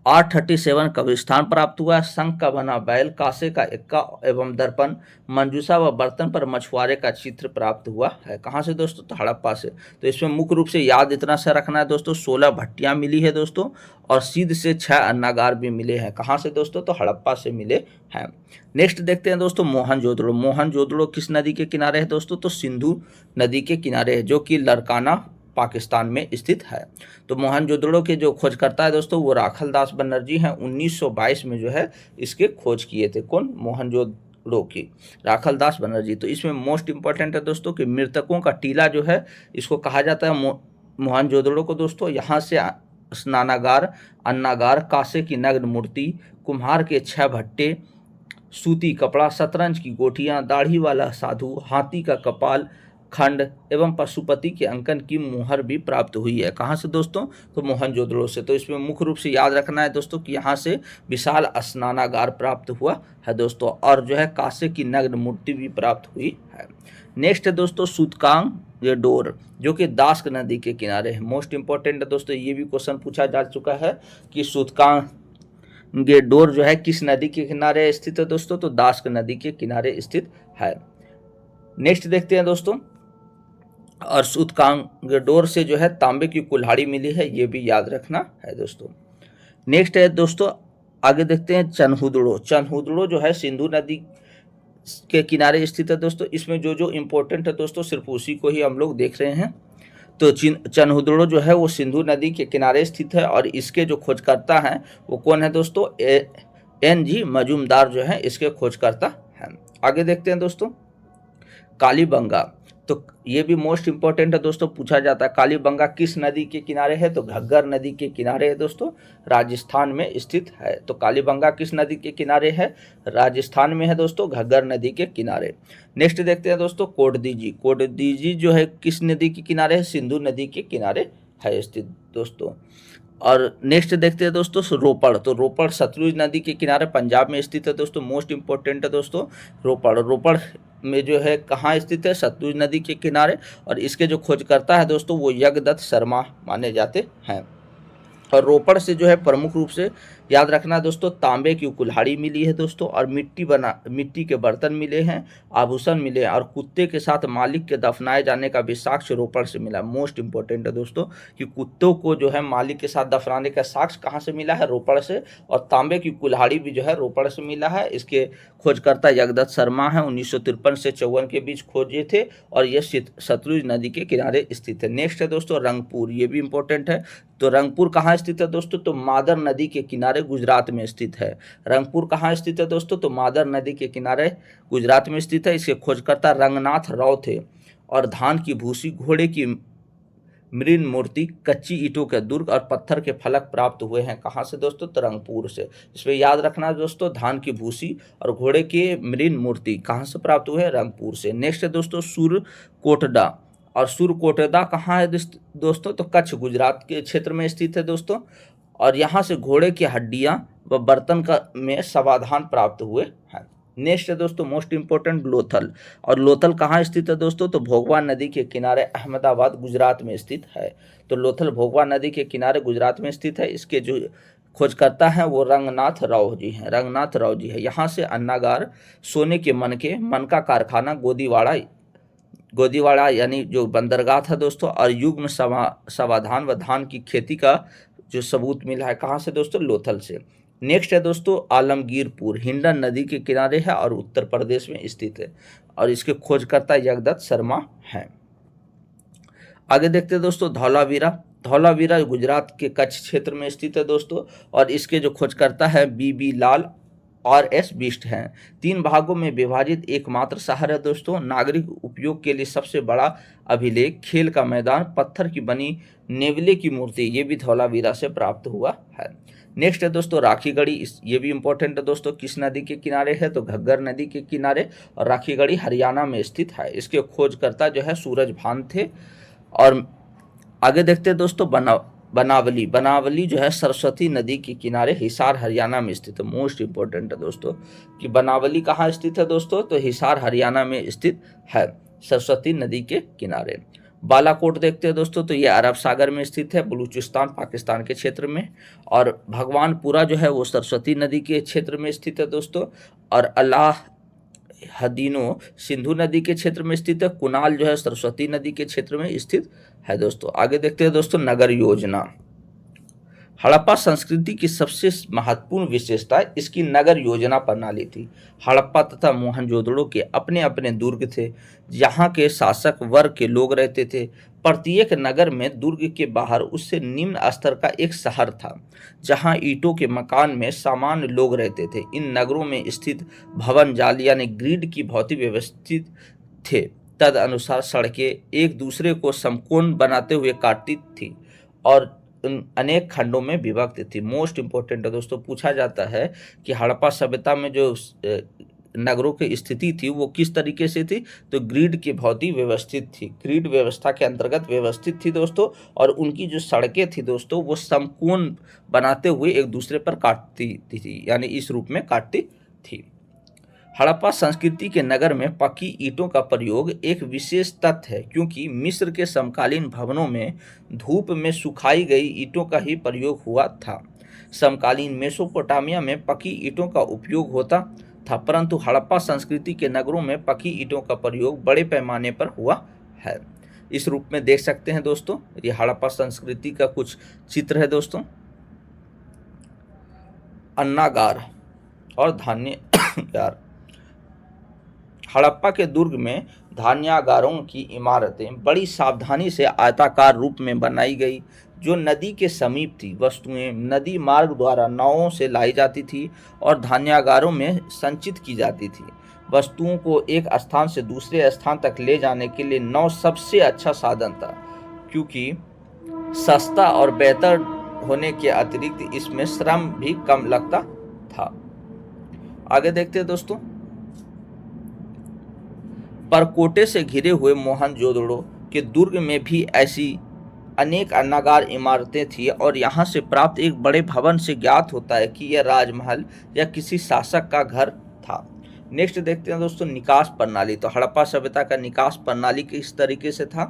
837 कब्रिस्तान प्राप्त हुआ है, शंख का बना बैल, कांसे का इक्का एवं दर्पण, मंजूसा व बर्तन पर मछुआरे का चित्र प्राप्त हुआ है। कहाँ से दोस्तों, तो हड़प्पा से। तो इसमें मुख्य रूप से याद इतना सा रखना है दोस्तों, 16 भट्टियां मिली है दोस्तों और सीध से 6 अन्नागार भी मिले हैं। कहाँ से दोस्तों, तो हड़प्पा से मिले हैं। नेक्स्ट देखते हैं दोस्तों मोहनजोदड़ो। मोहनजोदड़ो किस नदी के किनारे है दोस्तों, तो सिंधु नदी के किनारे है, जो कि लरकाना पाकिस्तान में स्थित है। तो मोहनजोदड़ो के जो खोजकर्ता है दोस्तों वो राखल दास बनर्जी हैं। 1922 में जो है इसके खोज किए थे, कौन, मोहनजोदड़ो की राखल दास बनर्जी। तो इसमें मोस्ट इंपॉर्टेंट है दोस्तों कि मृतकों का टीला जो है इसको कहा जाता है मोहनजोदड़ो को दोस्तों। यहाँ से स्नानागार, अन्नागार, कांसे की नग्न मूर्ति, कुम्हार के 6 भट्टे, सूती कपड़ा, शतरंज की गोटियाँ, दाढ़ी वाला साधु, हाथी का कपाल खंड एवं पशुपति के अंकन की मुहर भी प्राप्त हुई है। कहाँ से दोस्तों, तो मोहनजोदड़ो से। तो इसमें मुख्य रूप से याद रखना है दोस्तों कि यहाँ से विशाल स्नानागार प्राप्त हुआ है दोस्तों और जो है कांसे की नग्न मूर्ति भी प्राप्त हुई है। नेक्स्ट है दोस्तों सूतकांग डोर, जो कि दास्क नदी के किनारे है। मोस्ट इंपॉर्टेंट है दोस्तों, ये भी क्वेश्चन पूछा जा चुका है कि सूतकांग डोर जो है किस नदी के किनारे स्थित है दोस्तों, तो दास्क नदी के किनारे स्थित है। नेक्स्ट देखते हैं दोस्तों, और सूतकांगडोर से जो है तांबे की कुल्हाड़ी मिली है, ये भी याद रखना है दोस्तों। नेक्स्ट है दोस्तों, आगे देखते हैं चनहुदड़ो। चनहुदड़ो जो है सिंधु नदी के किनारे स्थित है दोस्तों। इसमें जो जो इम्पोर्टेंट है दोस्तों सिर्फ उसी को ही हम लोग देख रहे हैं। तो चनहुदड़ो जो है वो सिंधु नदी के किनारे स्थित है और इसके जो खोजकर्ता हैं वो कौन है दोस्तों, NG मजूमदार जो है इसके खोजकर्ता हैं। आगे देखते हैं दोस्तों कालीबंगा। तो ये भी मोस्ट इंपॉर्टेंट है दोस्तों, पूछा जाता है कालीबंगा किस नदी के किनारे है, तो घग्गर नदी के किनारे है दोस्तों, राजस्थान में स्थित है। तो कालीबंगा किस नदी के किनारे है, राजस्थान में है दोस्तों, घग्गर नदी के किनारे। नेक्स्ट देखते हैं दोस्तों कोटदीजी। कोटदीजी जो है किस नदी के किनारे है, सिंधु नदी के किनारे है स्थित दोस्तों। और नेक्स्ट देखते हैं दोस्तों रोपड़। तो रोपड़ सतलुज नदी के किनारे पंजाब में स्थित है दोस्तों, मोस्ट इंपॉर्टेंट है दोस्तों रोपड़। रोपड़ में जो है कहाँ स्थित है, सतलुज नदी के किनारे। और इसके जो खोजकर्ता है दोस्तों वो यज्ञदत्त शर्मा माने जाते हैं। और रोपड़ से जो है प्रमुख रूप से याद रखना दोस्तों, तांबे की कुल्हाड़ी मिली है दोस्तों, और मिट्टी के बर्तन मिले हैं, आभूषण मिले हैं, और कुत्ते के साथ मालिक के दफनाए जाने का भी साक्ष्य रोपड़ से मिला। मोस्ट इंपॉर्टेंट है दोस्तों कि कुत्तों को जो है मालिक के साथ दफनाने का साक्ष्य कहाँ से मिला है, रोपड़ से। और तांबे की कुल्हाड़ी भी जो है रोपड़ से मिला है। इसके खोजकर्ता यज्ञदत्त शर्मा है, 1953 से 54 के बीच खोजे थे, और ये सतलुज नदी के किनारे स्थित है। नेक्स्ट है दोस्तों रंगपुर, ये भी इंपॉर्टेंट है। तो रंगपुर कहाँ स्थित है दोस्तों, तो मादर नदी के किनारे गुजरात में स्थित है। रंगपुर कहाँ स्थित है दोस्तों, तो मादर नदी के किनारे गुजरात में स्थित है। इसके खोजकर्ता रंगनाथ राव थे। और धान की भूसी, घोड़े की मृण मूर्ति, कच्ची ईंटों के दुर्ग और पत्थर के फलक प्राप्त हुए हैं कहाँ से दोस्तों, तो रंगपुर से। इसमें याद रखना दोस्तों, धान की भूसी और घोड़े के मृण मूर्ति कहाँ से प्राप्त हुए हैं, रंगपुर से। नेक्स्ट है दोस्तों सुरकोटडा। और सुरकोटडा कहाँ है दोस्तों, तो कच्छ गुजरात के क्षेत्र में स्थित है दोस्तों। और यहाँ से घोड़े की हड्डियाँ व बर्तन का में समाधान प्राप्त हुए हैं। नेक्स्ट है दोस्तों मोस्ट इंपॉर्टेंट लोथल। और लोथल कहाँ स्थित है दोस्तों, तो भोगवा नदी के किनारे अहमदाबाद गुजरात में स्थित है। तो लोथल भोगवा नदी के किनारे गुजरात में स्थित है। इसके जो खोजकर्ता हैं वो रंगनाथ राव जी हैं, रंगनाथ राव जी है। यहाँ से अन्नागार, सोने के मन का कारखाना, गोदीवाड़ा यानी जो बंदरगाह था दोस्तों, और युग्म समाधान व धान की खेती का जो सबूत मिला है कहाँ से दोस्तों, लोथल से। नेक्स्ट है दोस्तों आलमगीरपुर, हिंडन नदी के किनारे है और उत्तर प्रदेश में स्थित है। और इसके खोजकर्ता यज्ञदत्त शर्मा हैं। आगे देखते हैं दोस्तों धौलावीरा। धौलावीरा गुजरात के कच्छ क्षेत्र में स्थित है दोस्तों। और इसके जो खोजकर्ता है बीबी लाल और एस बिष्ट हैं। 3 भागों में विभाजित एकमात्र शहर है दोस्तों। नागरिक उपयोग के लिए सबसे बड़ा अभिलेख, खेल का मैदान, पत्थर की बनी नेवले की मूर्ति, ये भी धौलावीरा से प्राप्त हुआ है। नेक्स्ट है दोस्तों राखीगढ़ी। ये भी इंपॉर्टेंट है दोस्तों, किस नदी के किनारे है, तो घग्गर नदी के किनारे। और राखीगढ़ी हरियाणा में स्थित है। इसके खोजकर्ता जो है सूरज भान थे। और आगे देखते हैं दोस्तों बनावली। बनावली जो है सरस्वती नदी के किनारे हिसार हरियाणा में स्थित है। मोस्ट इंपॉर्टेंट है दोस्तों कि बनावली कहाँ स्थित है दोस्तों, तो हिसार हरियाणा में स्थित है, सरस्वती नदी के किनारे। बालाकोट देखते हैं दोस्तों, तो ये अरब सागर में स्थित है, बलूचिस्तान पाकिस्तान के क्षेत्र में। और भगवानपुरा जो है वो सरस्वती नदी के क्षेत्र में स्थित है दोस्तों। और अल्लाह हदीनो सिंधु नदी के क्षेत्र में स्थित है। कुनाल जो है सरस्वती नदी के क्षेत्र में स्थित है दोस्तों। आगे देखते हैं दोस्तों नगर योजना। हड़प्पा संस्कृति की सबसे महत्वपूर्ण विशेषता इसकी नगर योजना प्रणाली थी। हड़प्पा तथा मोहनजोदड़ो के अपने अपने दुर्ग थे, यहाँ के शासक वर्ग के लोग रहते थे। प्रत्येक नगर में दुर्ग के बाहर उससे निम्न स्तर का एक शहर था, जहाँ ईंटों के मकान में सामान्य लोग रहते थे। इन नगरों में स्थित भवन जाल यानी ग्रिड की भौतिक व्यवस्थित थे। तद अनुसार सड़कें एक दूसरे को समकोण बनाते हुए काटती थी और अनेक खंडों में विभक्त थी। मोस्ट इंपॉर्टेंट है दोस्तों, पूछा जाता है कि हड़प्पा सभ्यता में जो नगरों की स्थिति थी वो किस तरीके से थी, तो ग्रिड की भौतिक व्यवस्थित थी, ग्रिड व्यवस्था के अंतर्गत व्यवस्थित थी दोस्तों। और उनकी जो सड़कें थी दोस्तों वो समकोण बनाते हुए एक दूसरे पर काटती थी, यानी इस रूप में काटती थी। हड़प्पा संस्कृति के नगर में पक्की ईंटों का प्रयोग एक विशेष तथ्य है, क्योंकि मिस्र के समकालीन भवनों में धूप में सुखाई गई ईंटों का ही प्रयोग हुआ था। समकालीन मेसोपोटामिया में पक्की ईंटों का उपयोग होता था, परंतु हड़प्पा संस्कृति के नगरों में पक्की ईंटों का प्रयोग बड़े पैमाने पर हुआ है। इस रूप में देख सकते हैं दोस्तों, ये हड़प्पा संस्कृति का कुछ चित्र है दोस्तों। अन्नागार और धान्यागार। हड़प्पा के दुर्ग में धान्यागारों की इमारतें बड़ी सावधानी से आयताकार रूप में बनाई गई, जो नदी के समीप थी। वस्तुएं नदी मार्ग द्वारा नावों से लाई जाती थी और धान्यागारों में संचित की जाती थी। वस्तुओं को एक स्थान से दूसरे स्थान तक ले जाने के लिए नाव सबसे अच्छा साधन था, क्योंकि सस्ता और बेहतर होने के अतिरिक्त इसमें श्रम भी कम लगता था। आगे देखते हैं दोस्तों। परकोटे से घिरे हुए मोहनजोदड़ो के दुर्ग में भी ऐसी अनेक अन्नागार इमारतें थी और यहाँ से प्राप्त एक बड़े भवन से ज्ञात होता है कि यह राजमहल या किसी शासक का घर था। नेक्स्ट देखते हैं दोस्तों, निकास प्रणाली। तो हड़प्पा सभ्यता का निकास प्रणाली किस तरीके से था?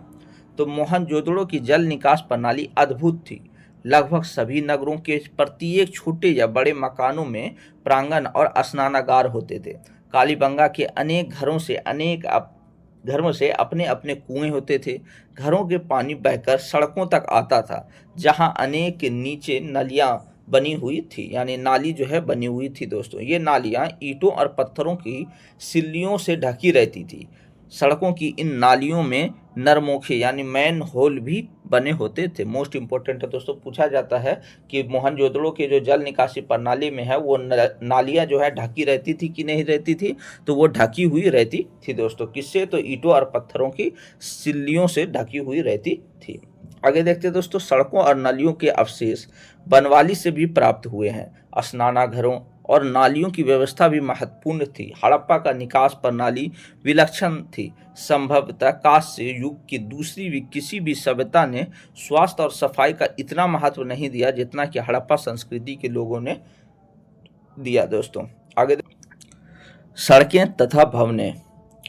तो मोहनजोदड़ो की जल निकास प्रणाली अद्भुत थी। लगभग सभी नगरों के प्रत्येक छोटे या बड़े मकानों में प्रांगण और स्नानागार होते थे। कालीबंगा के अनेक घरों से अपने अपने कुएं होते थे। घरों के पानी बहकर सड़कों तक आता था, जहां अनेक नीचे नलियां बनी हुई थी, यानी नाली जो है बनी हुई थी दोस्तों। ये नालियां ईंटों और पत्थरों की सिल्लियों से ढकी रहती थी। सड़कों की इन नालियों में नरमोखे यानी मैन होल भी बने होते थे। मोस्ट इंपॉर्टेंट है दोस्तों, पूछा जाता है कि मोहनजोदड़ो के जो जल निकासी प्रणाली में है वो नालियां जो है ढकी रहती थी कि नहीं रहती थी? तो वो ढकी हुई रहती थी दोस्तों। किससे? तो ईंटों और पत्थरों की सिल्लियों से ढकी हुई रहती थी। आगे देखते हैं दोस्तों, सड़कों और नालियों के अवशेष बनवाली से भी प्राप्त हुए हैं। स्नानाघरों और नालियों की व्यवस्था भी महत्वपूर्ण थी। हड़प्पा का निकास प्रणाली विलक्षण थी। संभवतः कांस्य युग की दूसरी भी किसी भी सभ्यता ने स्वास्थ्य और सफाई का इतना महत्व नहीं दिया जितना कि हड़प्पा संस्कृति के लोगों ने दिया दोस्तों। आगे सड़कें तथा भवनें।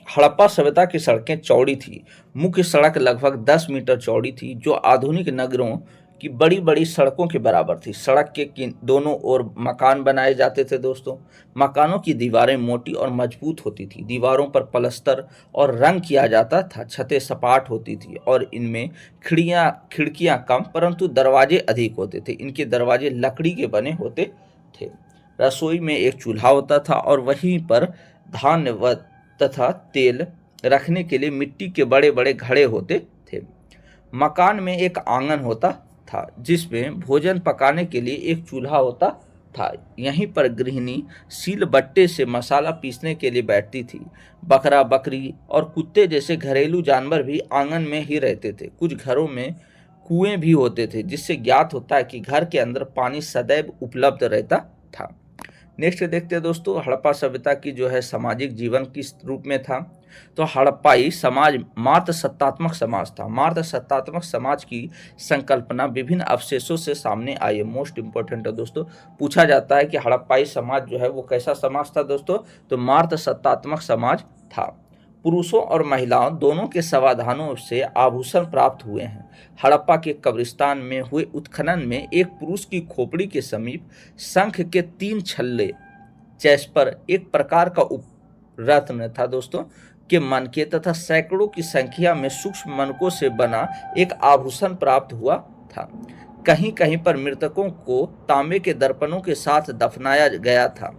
हड़प्पा सभ्यता की सड़कें चौड़ी थी। मुख्य सड़क लगभग 10 मीटर चौड़ी थी, जो आधुनिक नगरों की बड़ी बड़ी सड़कों के बराबर थी। सड़क के दोनों ओर मकान बनाए जाते थे दोस्तों। मकानों की दीवारें मोटी और मजबूत होती थी। दीवारों पर पलस्तर और रंग किया जाता था। छतें सपाट होती थी और इनमें खिड़कियां कम परंतु दरवाजे अधिक होते थे। इनके दरवाजे लकड़ी के बने होते थे। रसोई में एक चूल्हा होता था और वहीं पर धान्य तथा तेल रखने के लिए मिट्टी के बड़े बड़े घड़े होते थे। मकान में एक आंगन होता था जिसमें भोजन पकाने के लिए एक चूल्हा होता था। यहीं पर गृहिणी सील बट्टे से मसाला पीसने के लिए बैठती थी। बकरा, बकरी और कुत्ते जैसे घरेलू जानवर भी आंगन में ही रहते थे। कुछ घरों में कुएं भी होते थे, जिससे ज्ञात होता है कि घर के अंदर पानी सदैव उपलब्ध रहता था। नेक्स्ट देखते हैं दोस्तों, हड़प्पा सभ्यता की जो है सामाजिक जीवन किस रूप में था? तो हड़प्पाई समाज मात्र सत्तात्मक समाज था। मात्र सत्तात्मक समाज की संकल्पना विभिन्न अवशेषों से सामने आई है। मोस्ट इंपॉर्टेंट है दोस्तों, पूछा जाता है कि हड़प्पाई समाज जो है वो कैसा समाज था दोस्तों? तो मात्र सत्तात्मक समाज था। पुरुषों और महिलाओं दोनों के समाधानों से आभूषण प्राप्त हुए हैं। हड़प्पा के कब्रिस्तान में हुए उत्खनन में एक पुरुष की खोपड़ी के समीप शंख के 3 छल्ले, चैस्पर, एक प्रकार का रत्न था दोस्तों, के मनके तथा सैकड़ों की संख्या में सूक्ष्म मनकों से बना एक आभूषण प्राप्त हुआ था। कहीं कहीं पर मृतकों को तांबे के दर्पणों के साथ दफनाया गया था,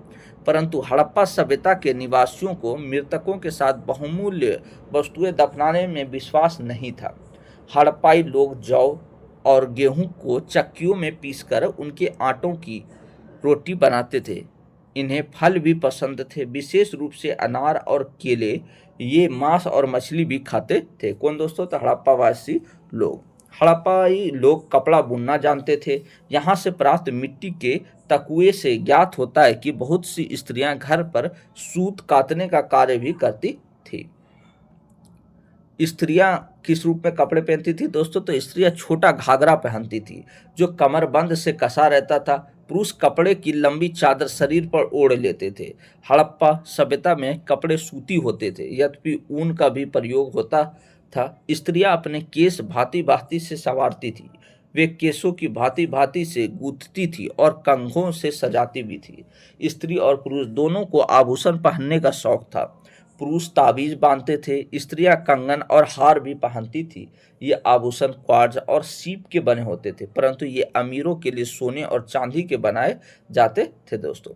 परंतु हड़प्पा सभ्यता के निवासियों को मृतकों के साथ बहुमूल्य वस्तुएं दफनाने में विश्वास नहीं था। हड़प्पाई लोग जौ और गेहूं को चक्कियों में पीसकर उनके आटों की रोटी बनाते थे। इन्हें फल भी पसंद थे, विशेष रूप से अनार और केले। ये मांस और मछली भी खाते थे। कौन दोस्तों? तो हड़प्पावासी लोग। हड़प्पाई लोग कपड़ा बुनना जानते थे। यहाँ से प्राप्त मिट्टी के तकुए से ज्ञात होता है कि बहुत सी स्त्रियां घर पर सूत काटने का कार्य भी करती थी। स्त्रियां किस रूप में कपड़े पहनती थी दोस्तों? तो स्त्रियां छोटा घाघरा पहनती थी जो कमरबंद से कसा रहता था। पुरुष कपड़े की लंबी चादर शरीर पर ओढ़ लेते थे। हड़प्पा सभ्यता में कपड़े सूती होते थे, यद्यपि ऊन का भी प्रयोग होता था। स्त्रियां अपने केस भांति भांति से संवारती थी। वे केसों की भांति भांति से गूंथती थी और कंघों से सजाती भी थी। स्त्री और पुरुष दोनों को आभूषण पहनने का शौक था। पुरुष ताबीज बांधते थे, स्त्रियां कंगन और हार भी पहनती थी। ये आभूषण क्वार्ट्ज और सीप के बने होते थे, परंतु ये अमीरों के लिए सोने और चांदी के बनाए जाते थे दोस्तों।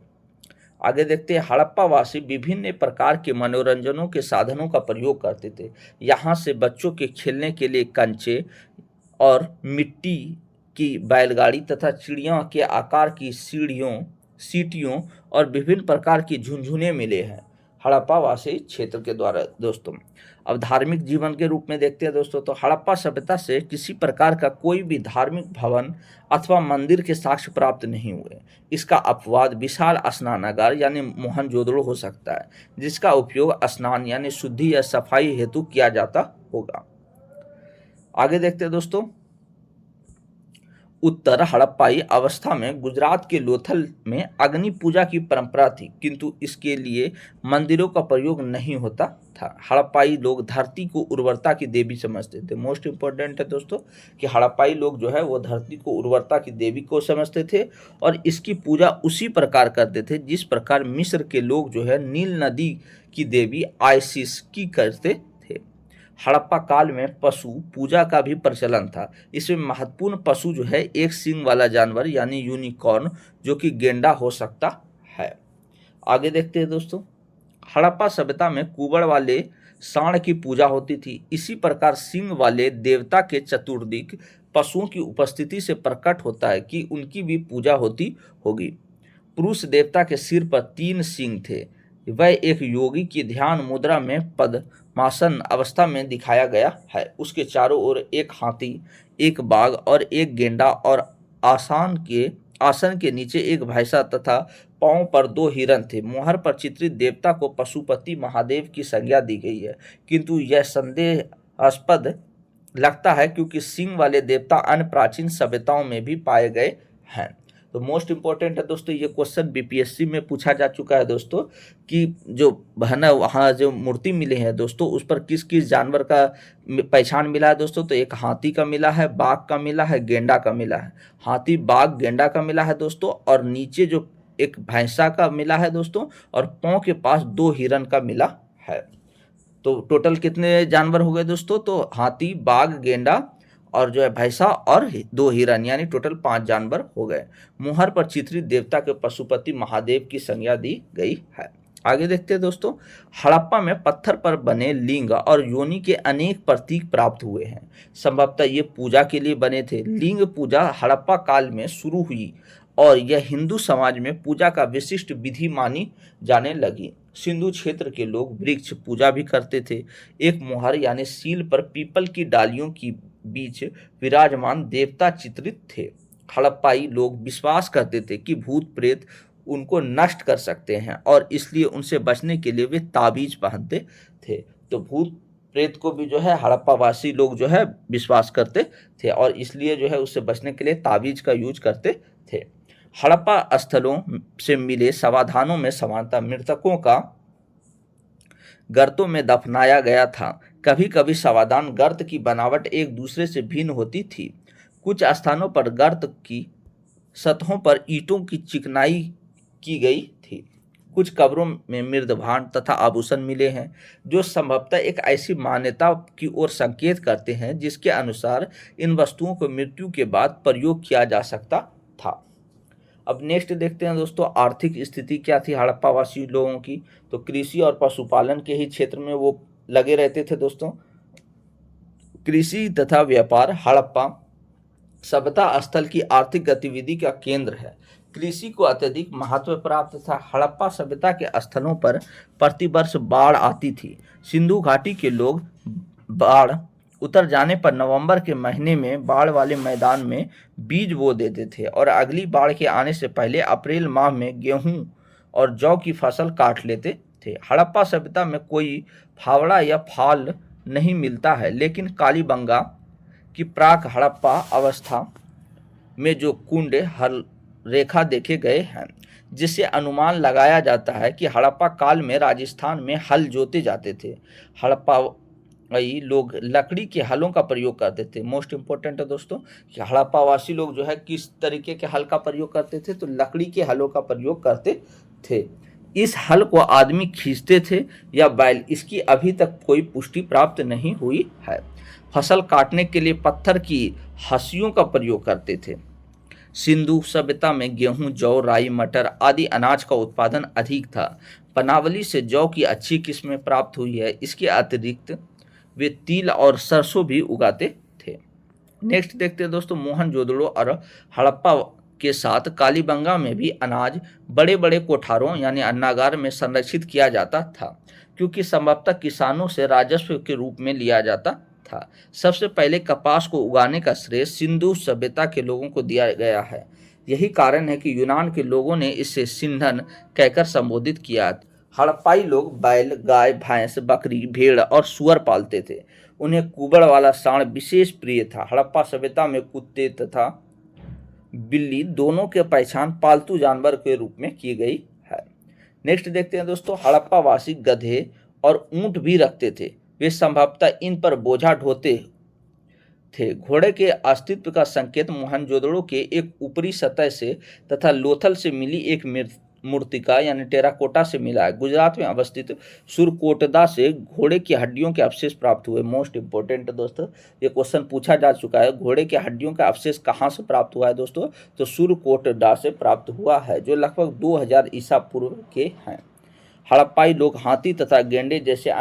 आगे देखते हैं, हड़प्पावासी विभिन्न प्रकार के मनोरंजनों के साधनों का प्रयोग करते थे। यहाँ से बच्चों के खेलने के लिए कंचे और मिट्टी की बैलगाड़ी तथा चिड़िया के आकार की सीटियों और विभिन्न प्रकार की झुनझुने मिले हैं। हड़प्पावासी क्षेत्र के द्वारा दोस्तों। अब धार्मिक जीवन के रूप में देखते हैं दोस्तों, तो हड़प्पा सभ्यता से किसी प्रकार का कोई भी धार्मिक भवन अथवा मंदिर के साक्ष्य प्राप्त नहीं हुए। इसका अपवाद विशाल स्नानागार यानी मोहनजोदड़ो हो सकता है, जिसका उपयोग स्नान यानी शुद्धि या सफाई हेतु किया जाता होगा। आगे देखते हैं दोस्तों, उत्तर हड़प्पाई अवस्था में गुजरात के लोथल में अग्नि पूजा की परंपरा थी, किंतु इसके लिए मंदिरों का प्रयोग नहीं होता था। हड़प्पाई लोग धरती को उर्वरता की देवी समझते थे। मोस्ट इंपॉर्टेंट है दोस्तों कि हड़प्पाई लोग जो है वो धरती को उर्वरता की देवी को समझते थे और इसकी पूजा उसी प्रकार करते थे जिस प्रकार मिस्र के लोग जो है नील नदी की देवी आइसिस की करते थे। हड़प्पा काल में पशु पूजा का भी प्रचलन था। इसमें महत्वपूर्ण पशु जो है एक सींग वाला जानवर यानी यूनिकॉर्न, जो कि गेंडा हो सकता है। आगे देखते हैं दोस्तों, हड़प्पा सभ्यता में कुबड़ वाले सांड की पूजा होती थी। इसी प्रकार सींग वाले देवता के चतुर्दिक पशुओं की उपस्थिति से प्रकट होता है कि उनकी भी पूजा होती होगी। पुरुष देवता के सिर पर 3 सींग थे। वह एक योगी की ध्यान मुद्रा में पद्मासन अवस्था में दिखाया गया है। उसके चारों ओर एक हाथी, एक बाघ और एक गेंडा और आसन के नीचे एक भैंसा तथा पांव पर 2 हिरण थे। मोहर पर चित्रित देवता को पशुपति महादेव की संज्ञा दी गई है, किंतु यह संदेहास्पद लगता है क्योंकि सिंह वाले देवता अन्य प्राचीन सभ्यताओं में भी पाए गए हैं। तो मोस्ट इंपॉर्टेंट है दोस्तों, ये क्वेश्चन बीपीएससी में पूछा जा चुका है दोस्तों कि जो है वहाँ जो मूर्ति मिले हैं दोस्तों उस पर किस किस जानवर का पहचान मिला है दोस्तों। तो एक हाथी का मिला है, बाघ का मिला है, गेंडा का मिला है। हाथी, बाघ, गेंडा का मिला है दोस्तों, और नीचे जो एक भैंसा का मिला है दोस्तों, और पाँव के पास 2 हिरण का मिला है। तो टोटल कितने जानवर हो गए दोस्तों? तो हाथी, बाघ, गेंडा और जो है भैंसा और 2 हिरण, यानी टोटल 5 जानवर हो गए। मुहर पर चित्रित देवता के पशुपति महादेव की संज्ञा दी गई है। आगे देखते हैं दोस्तों, हड़प्पा में पत्थर पर बने लिंग और योनि के अनेक प्रतीक प्राप्त हुए हैं। संभवतः ये पूजा के लिए बने थे। लिंग पूजा हड़प्पा काल में शुरू हुई और यह हिंदू समाज में पूजा का विशिष्ट विधि मानी जाने लगी। सिंधु क्षेत्र के लोग वृक्ष पूजा भी करते थे। एक मोहर यानी सील पर पीपल की डालियों की बीच विराजमान देवता चित्रित थे। हड़प्पाई लोग विश्वास करते थे कि भूत प्रेत उनको नष्ट कर सकते हैं और इसलिए उनसे बचने के लिए वे ताबीज पहनते थे। तो भूत प्रेत को भी जो है हड़प्पावासी लोग जो है विश्वास करते थे और इसलिए जो है उससे बचने के लिए ताबीज का यूज करते थे। हड़प्पा स्थलों से मिले समाधानों में समानता मृतकों का गर्तों में दफनाया गया था। कभी कभी समाधान गर्त की बनावट एक दूसरे से भिन्न होती थी। कुछ स्थानों पर गर्त की सतहों पर ईंटों की चिकनाई की गई थी। कुछ कब्रों में मृदभांड तथा आभूषण मिले हैं जो संभवतः एक ऐसी मान्यता की ओर संकेत करते हैं जिसके अनुसार इन वस्तुओं को मृत्यु के बाद प्रयोग किया जा सकता था। अब नेक्स्ट देखते हैं दोस्तों, आर्थिक स्थिति क्या थी हड़प्पावासी लोगों की। तो कृषि और पशुपालन के ही क्षेत्र में वो लगे रहते थे दोस्तों। कृषि तथा व्यापार हड़प्पा सभ्यता स्थल की आर्थिक गतिविधि का केंद्र है। कृषि को अत्यधिक महत्व प्राप्त था। हड़प्पा सभ्यता के स्थलों पर प्रतिवर्ष बाढ़ आती थी। सिंधु घाटी के लोग बाढ़ उतर जाने पर नवंबर के महीने में बाढ़ वाले मैदान में बीज बो देते थे और अगली बाढ़ के आने से पहले अप्रैल माह में गेहूं और जौ की फसल काट लेते थे। हड़प्पा सभ्यता में कोई फावड़ा या फाल नहीं मिलता है, लेकिन कालीबंगा की प्राक हड़प्पा अवस्था में जो कुंड हल रेखा देखे गए हैं, जिससे अनुमान लगाया जाता है कि हड़प्पा काल में राजस्थान में हल जोते जाते थे। हड़प्पाई लोग लकड़ी के हलों का प्रयोग करते थे। मोस्ट इंपॉर्टेंट है दोस्तों कि हड़प्पावासी लोग जो है किस तरीके के हल का प्रयोग करते थे, तो लकड़ी के हलों का प्रयोग करते थे। इस हल को आदमी खींचते थे या बैल, इसकी अभी तक कोई पुष्टि प्राप्त नहीं हुई है। फसल काटने के लिए पत्थर की हंसियों का प्रयोग करते थे। सिंधु सभ्यता में गेहूं, जौ, राई, मटर आदि अनाज का उत्पादन अधिक था। पनावली से जौ की अच्छी किस्में प्राप्त हुई है। इसके अतिरिक्त वे तिल और सरसों भी उगाते थे। नेक्स्ट देखते हैं दोस्तों, मोहनजोदड़ो और हड़प्पा के साथ कालीबंगा में भी अनाज बड़े बड़े कोठारों यानी अन्नागार में संरक्षित किया जाता था, क्योंकि संभवतः किसानों से राजस्व के रूप में लिया जाता था। सबसे पहले कपास को उगाने का श्रेय सिंधु सभ्यता के लोगों को दिया गया है। यही कारण है कि यूनान के लोगों ने इसे सिंधन कहकर संबोधित किया। हड़प्पाई लोग बैल, गाय, भैंस, बकरी, भेड़ और सुअर पालते थे। उन्हें कुबड़ वाला सांड विशेष प्रिय था। हड़प्पा सभ्यता में कुत्ते तथा बिल्ली दोनों के पहचान पालतू जानवर के रूप में की गई है। नेक्स्ट देखते हैं दोस्तों, हड़प्पा वासी गधे और ऊंट भी रखते थे। वे संभवतः इन पर बोझा ढोते थे। घोड़े के अस्तित्व का संकेत मोहनजोदड़ो के एक ऊपरी सतह से तथा लोथल से मिली एक मूर्तिका यानी टेराकोटा से मिला है। गुजरात में अवस्थित सुरकोटदा से घोड़े की हड्डियों के अवशेष प्राप्त हुए। मोस्ट इंपोर्टेंट दोस्तों, ये क्वेश्चन पूछा जा चुका है। घोड़े के हड्डियों का अवशेष कहाँ से प्राप्त हुआ है दोस्तों? तो सुरकोटदा से प्राप्त हुआ है, जो लगभग 2000 ईसा पूर्व के हैं। हड़प्पाई लोग हाथी तथा गेंडे जैसे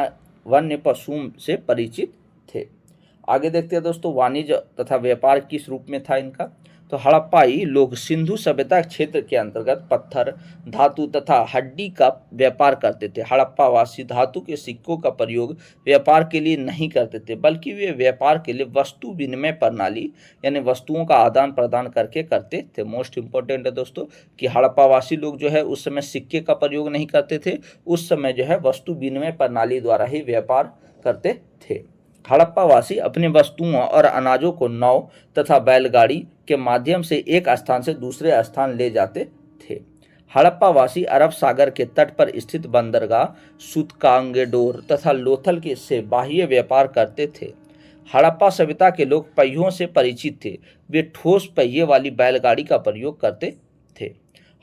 वन्य पशुओं से परिचित थे। आगे देखते हैं दोस्तों, वाणिज्य तथा व्यापार किस रूप में था इनका? तो हड़प्पाई लोग सिंधु सभ्यता क्षेत्र के अंतर्गत पत्थर, धातु तथा हड्डी का व्यापार करते थे। हड़प्पा वासी धातु के सिक्कों का प्रयोग व्यापार के लिए नहीं करते थे, बल्कि वे व्यापार के लिए वस्तु विनिमय प्रणाली यानी वस्तुओं का आदान प्रदान करके करते थे। मोस्ट इंपोर्टेंट है दोस्तों कि हड़प्पा वासी लोग जो है उस समय सिक्के का प्रयोग नहीं करते थे, उस समय जो है वस्तु विनिमय प्रणाली द्वारा ही व्यापार करते थे। हड़प्पावासी अपने वस्तुओं और अनाजों को नाव तथा बैलगाड़ी के माध्यम से एक स्थान से दूसरे स्थान ले जाते थे। हड़प्पावासी अरब सागर के तट पर स्थित बंदरगाह सुतकांगेडोर तथा लोथल के से बाह्य व्यापार करते थे। हड़प्पा सभ्यता के लोग पहियों से परिचित थे। वे ठोस पहिए वाली बैलगाड़ी का प्रयोग करते थे।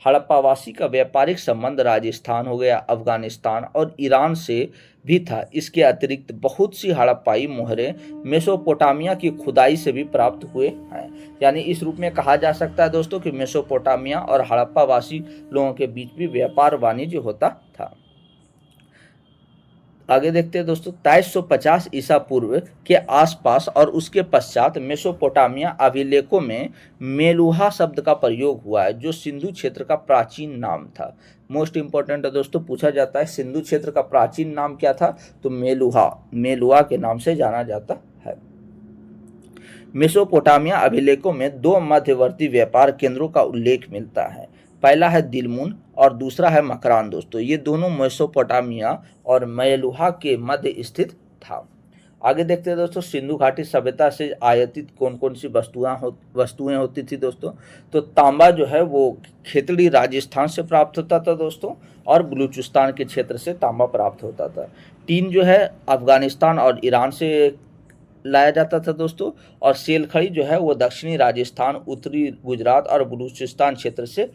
हड़प्पावासी का व्यापारिक संबंध राजस्थान हो गया, अफगानिस्तान और ईरान से भी था। इसके अतिरिक्त बहुत सी हड़प्पाई मोहरें मेसोपोटामिया की खुदाई से भी प्राप्त हुए हैं। यानी इस रूप में कहा जा सकता है दोस्तों कि मेसोपोटामिया और हड़प्पावासी लोगों के बीच भी व्यापार वाणिज्य होता था। आगे देखते हैं दोस्तों, 2350 ईसा पूर्व के आसपास और उसके पश्चात मेसोपोटामिया अभिलेखों में मेलुहा शब्द का प्रयोग हुआ है, जो सिंधु क्षेत्र का प्राचीन नाम था। मोस्ट इंपोर्टेंट है दोस्तों, पूछा जाता है सिंधु क्षेत्र का प्राचीन नाम क्या था? तो मेलुहा के नाम से जाना जाता है। मेसोपोटामिया अभिलेखों में दो मध्यवर्ती व्यापार केंद्रों का उल्लेख मिलता है। पहला है दिलमुन और दूसरा है मकरान। दोस्तों ये दोनों मेसोपोटामिया और मेलुहा के मध्य स्थित था। आगे देखते हैं दोस्तों, सिंधु घाटी सभ्यता से आयातित कौन कौन सी वस्तुएं होती थी दोस्तों? तो तांबा जो है वो खेतड़ी राजस्थान से प्राप्त होता था दोस्तों, और बलूचिस्तान के क्षेत्र से तांबा प्राप्त होता था। टीन जो है अफगानिस्तान और ईरान से लाया जाता था दोस्तों, और सेलखड़ी जो है वो दक्षिणी राजस्थान, उत्तरी गुजरात और बलूचिस्तान क्षेत्र से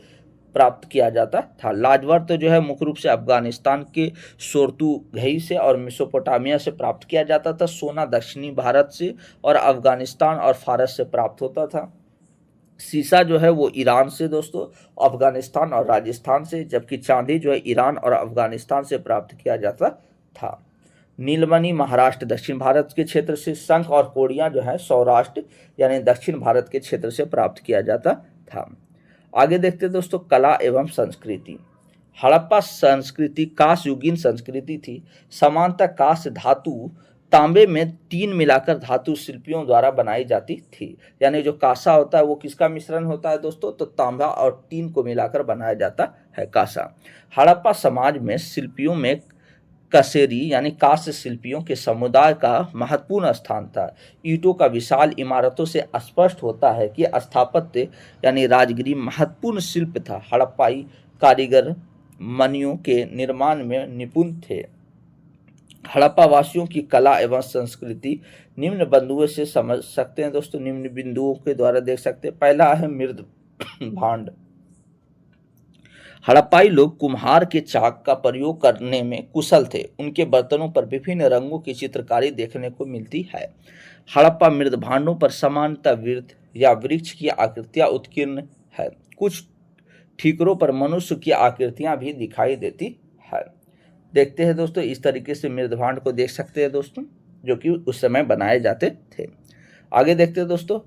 प्राप्त किया जाता था। लाजवर्त तो जो है मुख्य रूप से अफगानिस्तान के सोर्तुघई से और मेसोपोटामिया से प्राप्त किया जाता था। सोना दक्षिणी भारत से और अफगानिस्तान और फारस से प्राप्त होता था। सीसा जो है वो ईरान से दोस्तों, अफगानिस्तान और राजस्थान से, जबकि चांदी जो है ईरान और अफगानिस्तान से प्राप्त किया जाता था। नीलमणि महाराष्ट्र दक्षिण भारत के क्षेत्र से, शंख और कोड़ियाँ जो है सौराष्ट्र यानी दक्षिण भारत के क्षेत्र से प्राप्त किया जाता था। आगे देखते हैं दोस्तों, कला एवं संस्कृति। हड़प्पा संस्कृति कांस्ययुगीन संस्कृति थी। सामान्यतः कांस्य धातु तांबे में टीन मिलाकर धातु शिल्पियों द्वारा बनाई जाती थी। यानी जो कांसा होता है वो किसका मिश्रण होता है दोस्तों? तो तांबा और टीन को मिलाकर बनाया जाता है कांसा। हड़प्पा समाज में शिल्पियों में कसेरी यानी कांस्य शिल्पियों के समुदाय का महत्वपूर्ण स्थान था। ईंटों का विशाल इमारतों से स्पष्ट होता है कि स्थापत्य यानी राजगिरी महत्वपूर्ण शिल्प था। हड़प्पाई कारीगर मणियों के निर्माण में निपुण थे। हड़प्पा वासियों की कला एवं संस्कृति निम्न बिंदुओं से समझ सकते हैं दोस्तों, निम्न बिंदुओं के द्वारा देख सकते हैं। पहला है मृद भांड। हड़प्पाई लोग कुम्हार के चाक का प्रयोग करने में कुशल थे। उनके बर्तनों पर विभिन्न रंगों की चित्रकारी देखने को मिलती है। हड़प्पा मृद भांडों पर सामान्यतः वृत्त या वृक्ष की आकृतियां उत्कीर्ण है। कुछ ठीकरों पर मनुष्य की आकृतियां भी दिखाई देती है। देखते हैं दोस्तों, इस तरीके से मृद भांड को देख सकते हैं दोस्तों, जो कि उस समय बनाए जाते थे। आगे देखते हैं दोस्तों,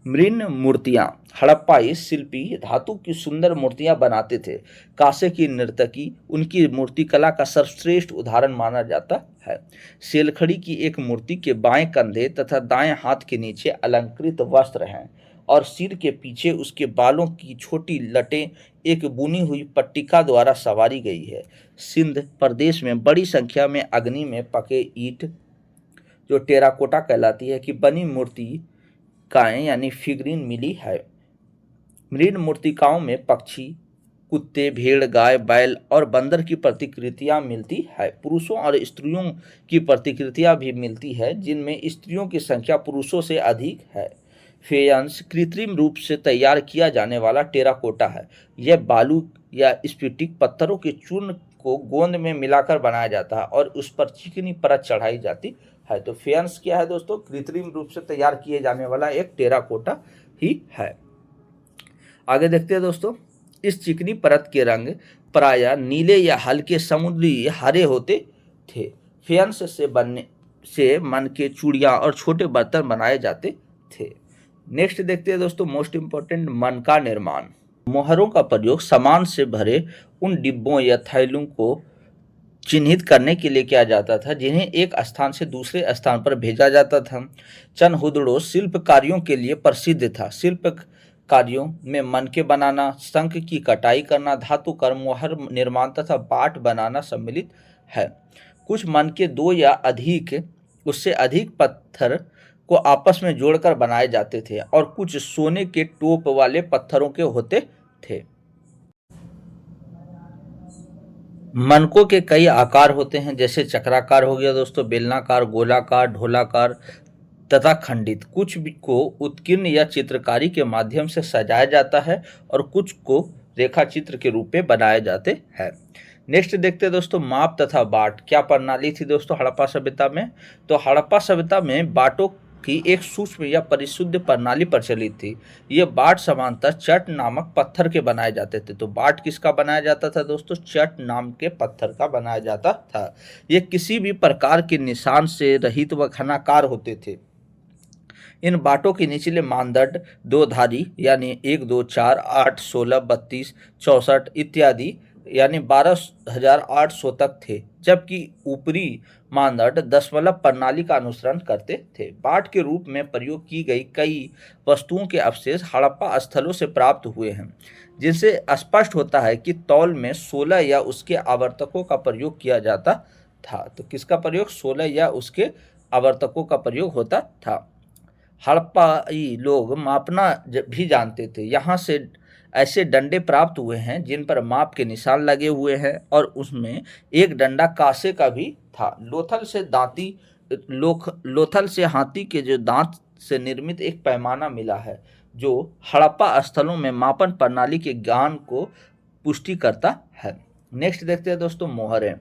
मृण मूर्तियां। हड़प्पाई शिल्पी धातु की सुंदर मूर्तियां बनाते थे। कांसे की नर्तकी उनकी मूर्ति कला का सर्वश्रेष्ठ उदाहरण माना जाता है। सेलखड़ी की एक मूर्ति के बाएं कंधे तथा दाएं हाथ के नीचे अलंकृत वस्त्र हैं और सिर के पीछे उसके बालों की छोटी लटें एक बुनी हुई पट्टिका द्वारा संवारी गई है। सिंध प्रदेश में बड़ी संख्या में अग्नि में पके ईंट जो टेराकोटा कहलाती है की बनी मूर्ति काएं यानी फिगरीन मिली है। मृण मूर्तिकाओं में पक्षी, कुत्ते, भेड़, गाय, बैल और बंदर की प्रतिकृतियां मिलती है। पुरुषों और स्त्रियों की प्रतिकृतियां भी मिलती है, जिनमें स्त्रियों की संख्या पुरुषों से अधिक है। फेयंस कृत्रिम रूप से तैयार किया जाने वाला टेराकोटा है। यह बालू या स्फटिक पत्थरों के चूर्ण को गोंद में मिलाकर बनाया जाता है और उस पर चिकनी परत चढ़ाई जाती है। तो फेयंस क्या है दोस्तों? कृत्रिम रूप से तैयार किए जाने वाला एक टेराकोटा ही है। आगे देखते हैं दोस्तों, इस चिकनी परत के रंग प्रायः नीले या हल्के समुद्री हरे होते थे। फेयंस से मन के चूड़ियां और छोटे बर्तन बनाए जाते थे। नेक्स्ट देखते हैं दोस्तों, मोस्ट इंपॉर्टेंट, मन का निर्माण। मोहरों का प्रयोग सामान से भरे उन डिब्बों या थैलों को चिन्हित करने के लिए किया जाता था जिन्हें एक स्थान से दूसरे स्थान पर भेजा जाता था। चनहुदड़ो शिल्प कार्यों के लिए प्रसिद्ध था। शिल्प कार्यों में मनके बनाना, शंख की कटाई करना, धातु कर्म, मोहर निर्माण तथा बाट बनाना सम्मिलित है। कुछ मनके दो या उससे अधिक पत्थर को आपस में जोड़कर बनाए जाते थे और कुछ सोने के टोप वाले पत्थरों के होते थे। मनकों के कई आकार होते हैं, जैसे चक्राकार हो गया दोस्तों, बेलनाकार, गोलाकार, ढोलाकार तथा खंडित। कुछ को उत्कीर्ण या चित्रकारी के माध्यम से सजाया जाता है और कुछ को रेखा चित्र के रूप में बनाए जाते हैं। नेक्स्ट देखते हैं दोस्तों, माप तथा बाट। क्या प्रणाली थी दोस्तों हड़प्पा सभ्यता में? तो हड़प्पा सभ्यता में बाटों की एक सूक्ष्म या परिशुद्ध प्रणाली प्रचलित थी। ये बाट समांतर चट नामक पत्थर के बनाए जाते थे। तो बाट किसका बनाया जाता था दोस्तों? चट नाम के पत्थर का बनाया जाता था। ये किसी भी प्रकार के निशान से रहित व घनाकार होते थे। इन बाटों के निचले मानदंड दो धारी यानी 1, 2, 4, 8, 16, 32, 64 इत्यादि यानी 12,800 तक थे, जबकि ऊपरी मानदंड दशमलव प्रणाली का अनुसरण करते थे। बाट के रूप में प्रयोग की गई कई वस्तुओं के अवशेष हड़प्पा स्थलों से प्राप्त हुए हैं, जिनसे स्पष्ट होता है कि तौल में 16 या उसके आवर्तकों का प्रयोग किया जाता था। तो किसका प्रयोग? 16 या उसके आवर्तकों का प्रयोग होता था। हड़प्पाई लोग मापना भी जानते थे। यहाँ से ऐसे डंडे प्राप्त हुए हैं जिन पर माप के निशान लगे हुए हैं और उसमें एक डंडा कांसे का भी था। लोथल से हाथी के जो दांत से निर्मित एक पैमाना मिला है जो हड़प्पा स्थलों में मापन प्रणाली के ज्ञान को पुष्टि करता है। नेक्स्ट देखते हैं दोस्तों, मोहरें।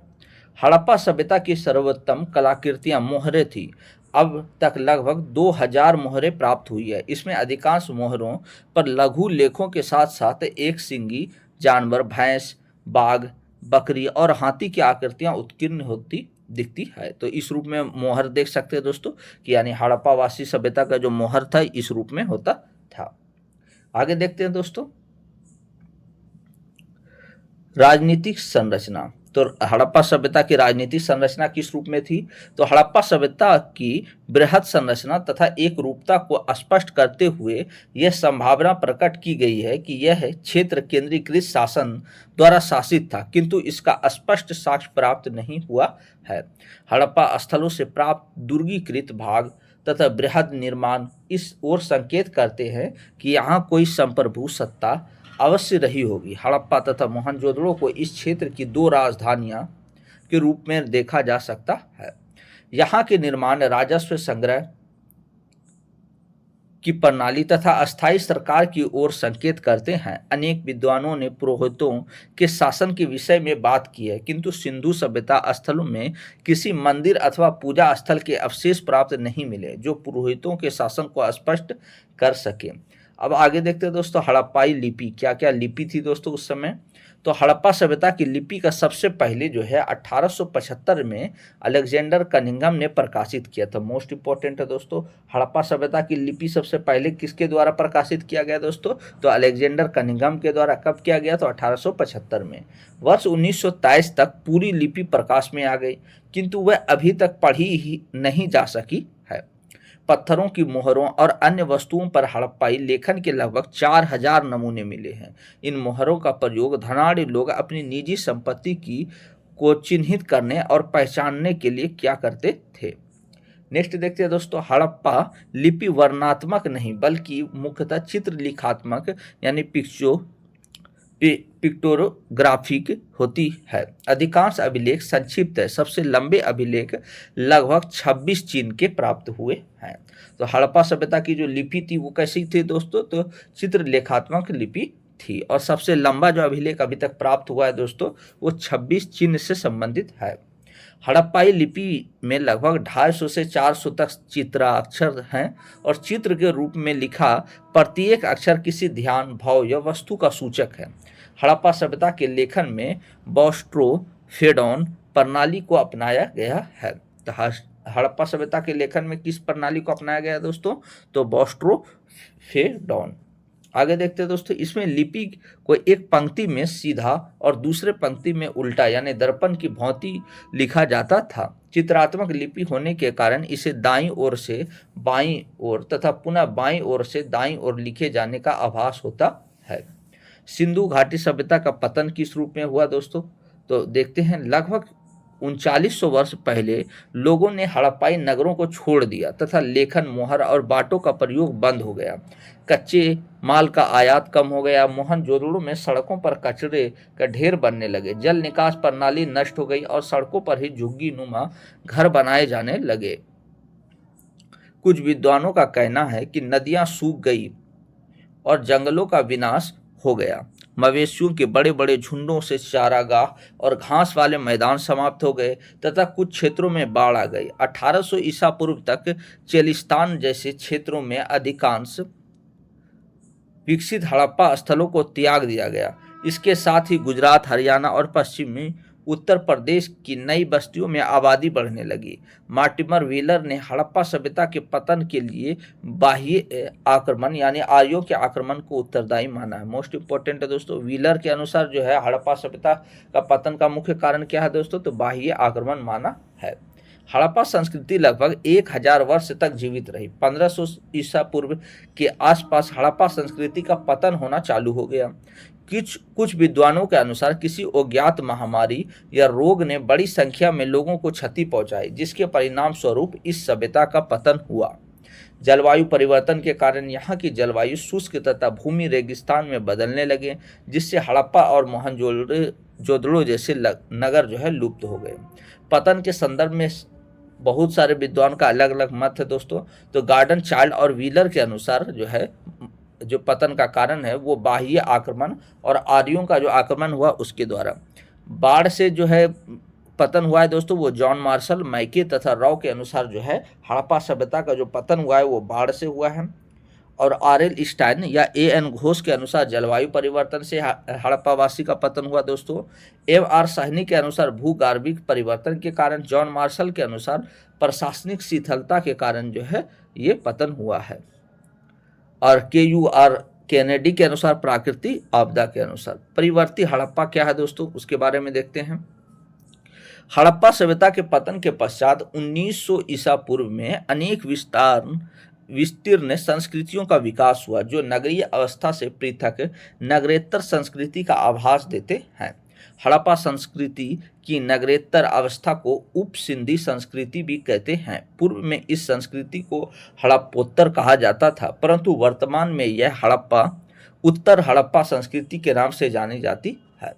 हड़प्पा सभ्यता की सर्वोत्तम कलाकृतियां मोहरें थी। अब तक लगभग 2000 मोहरें प्राप्त हुई है। इसमें अधिकांश मोहरों पर लघु लेखों के साथ साथ एक सिंगी जानवर, भैंस, बाघ, बकरी और हाथी की आकृतियां उत्कीर्ण होती दिखती है। तो इस रूप में मोहर देख सकते हैं दोस्तों कि यानी हड़प्पावासी सभ्यता का जो मोहर था इस रूप में होता था। आगे देखते हैं दोस्तों, राजनीतिक संरचना। तो हड़प्पा सभ्यता की राजनीतिक संरचना किस रूप में थी? तो हड़प्पा सभ्यता की बृहद संरचना तथा एक रूपता को स्पष्ट करते हुए यह संभावना प्रकट की गई है कि यह क्षेत्र केंद्रीकृत शासन द्वारा शासित था, किंतु इसका स्पष्ट साक्ष्य प्राप्त नहीं हुआ है। हड़प्पा स्थलों से प्राप्त दुर्गीकृत भाग तथा बृहद निर्माण इस ओर संकेत करते हैं कि यहाँ कोई संप्रभु सत्ता अवश्य रही होगी। हड़प्पा तथा मोहनजोदड़ो को इस क्षेत्र की दो राजधानियां के रूप में देखा जा सकता है। यहाँ के निर्माण राजस्व संग्रह की प्रणाली तथा अस्थायी सरकार की ओर संकेत करते हैं। अनेक विद्वानों ने पुरोहितों के शासन के विषय में बात की है, किंतु सिंधु सभ्यता स्थलों में किसी मंदिर अथवा पूजा स्थल के अवशेष प्राप्त नहीं मिले जो पुरोहितों के शासन को स्पष्ट कर सके। अब आगे देखते हैं दोस्तों हड़प्पाई लिपि, क्या क्या लिपि थी दोस्तों उस समय। तो हड़प्पा सभ्यता की लिपि का सबसे पहले जो है 1875 में अलेक्जेंडर कनिंघम ने प्रकाशित किया था। मोस्ट इंपॉर्टेंट है दोस्तों, हड़प्पा सभ्यता की लिपि सबसे पहले किसके द्वारा प्रकाशित किया गया दोस्तों, तो अलेक्जेंडर कनिंघम के द्वारा। कब किया गया, तो 1875 में। वर्ष 1923 तक पूरी लिपि प्रकाश में आ गई, किंतु वह अभी तक पढ़ी ही नहीं जा सकी है। पत्थरों की मोहरों और अन्य वस्तुओं पर हड़प्पाई लेखन के लगभग 4000 नमूने मिले हैं। इन मोहरों का प्रयोग धनाढ़ लोग अपनी निजी संपत्ति की को चिन्हित करने और पहचानने के लिए क्या करते थे। नेक्स्ट देखते हैं दोस्तों, हड़प्पा लिपि वर्णात्मक नहीं बल्कि मुख्यतः चित्र लिखात्मक यानी पिक्टोग्राफिक होती है। अधिकांश अभिलेख संक्षिप्त है, सबसे लंबे अभिलेख लगभग 26 चीन के प्राप्त हुए हैं। तो हड़प्पा सभ्यता की जो लिपि थी वो कैसी थी दोस्तों, तो चित्रलेखात्मक लिपि थी, और सबसे लंबा जो अभिलेख अभी तक प्राप्त हुआ है दोस्तों वो 26 चिन्ह से संबंधित है। हड़प्पाई लिपि में लगभग 250 से 400 तक चित्राक्षर हैं, और चित्र के रूप में लिखा प्रत्येक अक्षर किसी ध्यान, भाव या वस्तु का सूचक है। हड़प्पा सभ्यता के लेखन में बॉस्ट्रोफेडोन प्रणाली को अपनाया गया है। तो हड़प्पा सभ्यता के लेखन में किस प्रणाली को अपनाया गया है दोस्तों, तो बॉस्ट्रोफेडोन। आगे देखते हैं दोस्तों, इसमें लिपि को एक पंक्ति में सीधा और दूसरे पंक्ति में उल्टा यानी दर्पण की भांति लिखा जाता था। चित्रात्मक लिपि होने के कारण इसे दाईं ओर से बाईं ओर तथा पुनः बाईं ओर से दाईं ओर लिखे जाने का आभास होता है। सिंधु घाटी सभ्यता का पतन किस रूप में हुआ दोस्तों, तो देखते हैं लगभग 3900 वर्ष पहले लोगों ने हड़प्पाई नगरों को छोड़ दिया तथा लेखन, मोहर और बाटों का प्रयोग बंद हो गया। कच्चे माल का आयात कम हो गया। मोहनजोदड़ो में सड़कों पर कचरे का ढेर बनने लगे। जल निकास प्रणाली नष्ट हो गई और सड़कों पर ही झुग्गी नुमा घर बनाए जाने लगे। कुछ विद्वानों का कहना है कि नदियां सूख गई और जंगलों का विनाश हो गया। मवेशियों के बड़े बड़े झुंडों से चारागाह और घास वाले मैदान समाप्त हो गए तथा कुछ क्षेत्रों में बाढ़ आ गई। 1800 ईसा पूर्व तक चेलिस्तान जैसे क्षेत्रों में अधिकांश विकसित हड़प्पा स्थलों को त्याग दिया गया। इसके साथ ही गुजरात, हरियाणा और पश्चिमी उत्तर प्रदेश की नई बस्तियों में आबादी बढ़ने लगी। मार्टिमर व्हीलर ने हड़प्पा सभ्यता के पतन के लिए बाह्य आक्रमण यानी आर्यों के आक्रमण को उत्तरदायी माना है। मोस्ट इंपॉर्टेंट है दोस्तों, व्हीलर के अनुसार जो है हड़प्पा सभ्यता का पतन का मुख्य कारण क्या है दोस्तों, तो बाह्य आक्रमण माना है। हड़प्पा संस्कृति लगभग 1000 वर्ष तक जीवित रही। 1500 ईसा पूर्व के आसपास हड़प्पा संस्कृति का पतन होना चालू हो गया। कुछ विद्वानों के अनुसार किसी अज्ञात महामारी या रोग ने बड़ी संख्या में लोगों को क्षति पहुंचाई, जिसके परिणाम स्वरूप इस सभ्यता का पतन हुआ। जलवायु परिवर्तन के कारण यहाँ की जलवायु शुष्क तथा भूमि रेगिस्तान में बदलने लगे, जिससे हड़प्पा और मोहनजोदड़ो जैसे नगर जो है लुप्त हो गए। पतन के संदर्भ में बहुत सारे विद्वान का अलग अलग मत है दोस्तों। तो गार्डन चाइल्ड और व्हीलर के अनुसार जो है जो पतन का कारण है वो बाह्य आक्रमण और आर्यों का जो आक्रमण हुआ उसके द्वारा। बाढ़ से जो है पतन हुआ है दोस्तों, वो जॉन मार्शल, मैके तथा राव के अनुसार जो है हड़प्पा सभ्यता का जो पतन हुआ है वो बाढ़ से हुआ है। और आर.एल. स्टाइन या ए.एन. घोष के अनुसार जलवायु परिवर्तन से हड़प्पावासी का पतन हुआ दोस्तों। एम.आर. साहनी के अनुसार भूगर्भिक परिवर्तन के कारण, जॉन मार्शल के अनुसार प्रशासनिक शिथिलता के कारण जो है ये पतन हुआ है। और के.यू.आर. कैनेडी के अनुसार प्राकृतिक आपदा के अनुसार। परिवर्ती हड़प्पा क्या है दोस्तों, उसके बारे में देखते हैं। हड़प्पा सभ्यता के पतन के पश्चात 1900 ईसा पूर्व में अनेक विस्तीर्ण संस्कृतियों का विकास हुआ, जो नगरीय अवस्था से पृथक नगरेतर संस्कृति का आभास देते हैं। हड़प्पा संस्कृति की नगरेतर अवस्था को उप सिंधी संस्कृति भी कहते हैं। पूर्व में इस संस्कृति को हड़प्पोत्तर कहा जाता था, परंतु वर्तमान में यह हड़प्पा उत्तर हड़प्पा संस्कृति के नाम से जानी जाती है।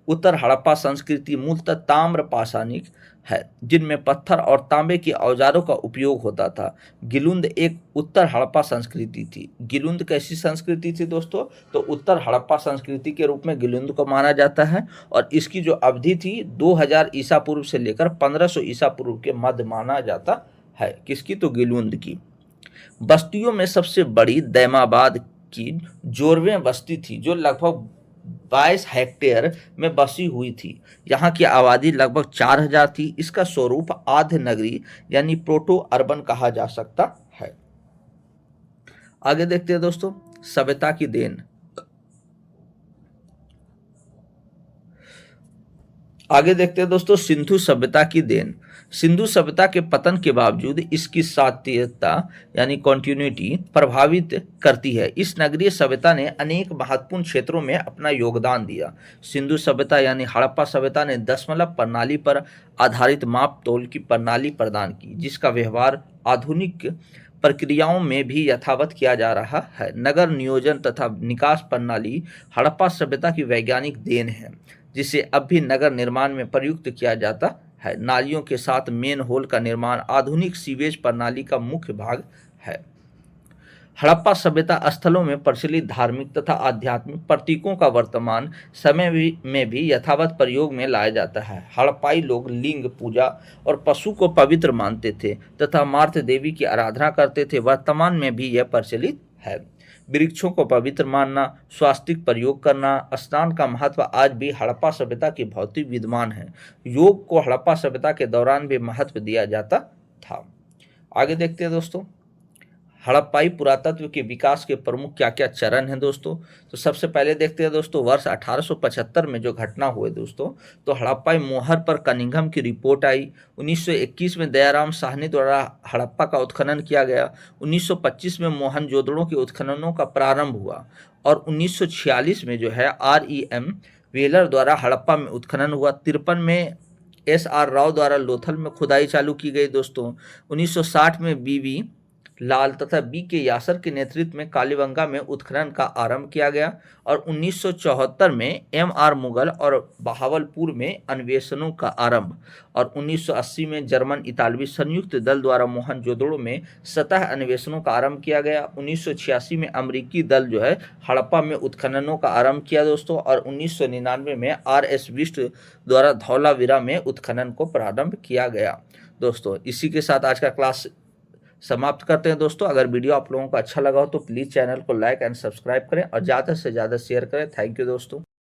उत्तर हड़प्पा संस्कृति मूलतः ताम्र पाषाणिक है, जिनमें पत्थर और तांबे के औजारों का उपयोग होता था। गिलुंद एक उत्तर हड़प्पा संस्कृति थी। गिलुंद कैसी संस्कृति थी दोस्तों, तो उत्तर हड़प्पा संस्कृति के रूप में गिलुंद को माना जाता है, और इसकी जो अवधि थी 2000 ईसा पूर्व से लेकर 1500 ईसा पूर्व के मध्य माना जाता है। किसकी, तो गिलुंद की। बस्तियों में सबसे बड़ी दैमाबाद की जोरवें बस्ती थी जो लगभग 22 हेक्टेयर में बसी हुई थी। यहाँ की आबादी लगभग 4000 थी। इसका स्वरूप आद्य नगरी यानी प्रोटो अर्बन कहा जा सकता है। आगे देखते हैं दोस्तों, सभ्यता की देन। आगे देखते हैं दोस्तों, सिंधु सभ्यता की देन। सिंधु सभ्यता के पतन के बावजूद इसकी सात्यता यानी कॉन्टिन्यूटी प्रभावित करती है। इस नगरीय सभ्यता ने अनेक महत्वपूर्ण क्षेत्रों में अपना योगदान दिया। सिंधु सभ्यता यानी हड़प्पा सभ्यता ने दशमलव प्रणाली पर आधारित माप तोल की प्रणाली प्रदान की, जिसका व्यवहार आधुनिक प्रक्रियाओं में भी यथावत किया जा रहा है। नगर नियोजन तथा निकास प्रणाली हड़प्पा सभ्यता की वैज्ञानिक देन है, जिसे अब भी नगर निर्माण में प्रयुक्त किया जाता है। नालियों के साथ मेन होल का निर्माण आधुनिक सीवेज प्रणाली का मुख्य भाग है। हड़प्पा सभ्यता स्थलों में प्रचलित धार्मिक तथा आध्यात्मिक प्रतीकों का वर्तमान समय में भी यथावत प्रयोग में लाया जाता है। हड़प्पाई लोग लिंग पूजा और पशु को पवित्र मानते थे तथा मार्त देवी की आराधना करते थे। वर्तमान में भी यह प्रचलित है। वृक्षों को पवित्र मानना, स्वास्तिक प्रयोग करना, स्नान का महत्व आज भी हड़प्पा सभ्यता की भौतिक विद्यमान है। योग को हड़प्पा सभ्यता के दौरान भी महत्व दिया जाता था। आगे देखते हैं दोस्तों, हड़प्पाई पुरातत्व के विकास के प्रमुख क्या क्या चरण हैं दोस्तों। तो सबसे पहले देखते हैं दोस्तों, वर्ष 1875 में जो घटना हुए दोस्तों, तो हड़प्पाई मोहर पर कनिंघम की रिपोर्ट आई। 1921 में दयाराम साहनी द्वारा हड़प्पा का उत्खनन किया गया। 1925 में मोहनजोदड़ो के उत्खननों का प्रारंभ हुआ और 1946 में जो है REM वेलर द्वारा हड़प्पा में उत्खनन हुआ। 53 में SR राव द्वारा लोथल में खुदाई चालू की गई दोस्तों। 1960 में BV लाल तथा BK यासर के नेतृत्व में कालीबंगा में उत्खनन का आरंभ किया गया और 1974 में MR मुगल और बहावलपुर में अन्वेषणों का आरंभ और 1980 में जर्मन इतालवी संयुक्त दल द्वारा मोहनजोदड़ो में सतह अन्वेषणों का आरंभ किया गया। 1986 में अमेरिकी दल जो है हड़प्पा में उत्खननों का आरंभ किया दोस्तों और 1999 में RS बिष्ट द्वारा धौलावीरा में उत्खनन को प्रारंभ किया गया। दोस्तों इसी के साथ आज का क्लास समाप्त करते हैं दोस्तों। अगर वीडियो आप लोगों को अच्छा लगा हो तो प्लीज़ चैनल को लाइक एंड सब्सक्राइब करें और ज़्यादा से ज़्यादा शेयर करें। थैंक यू दोस्तों।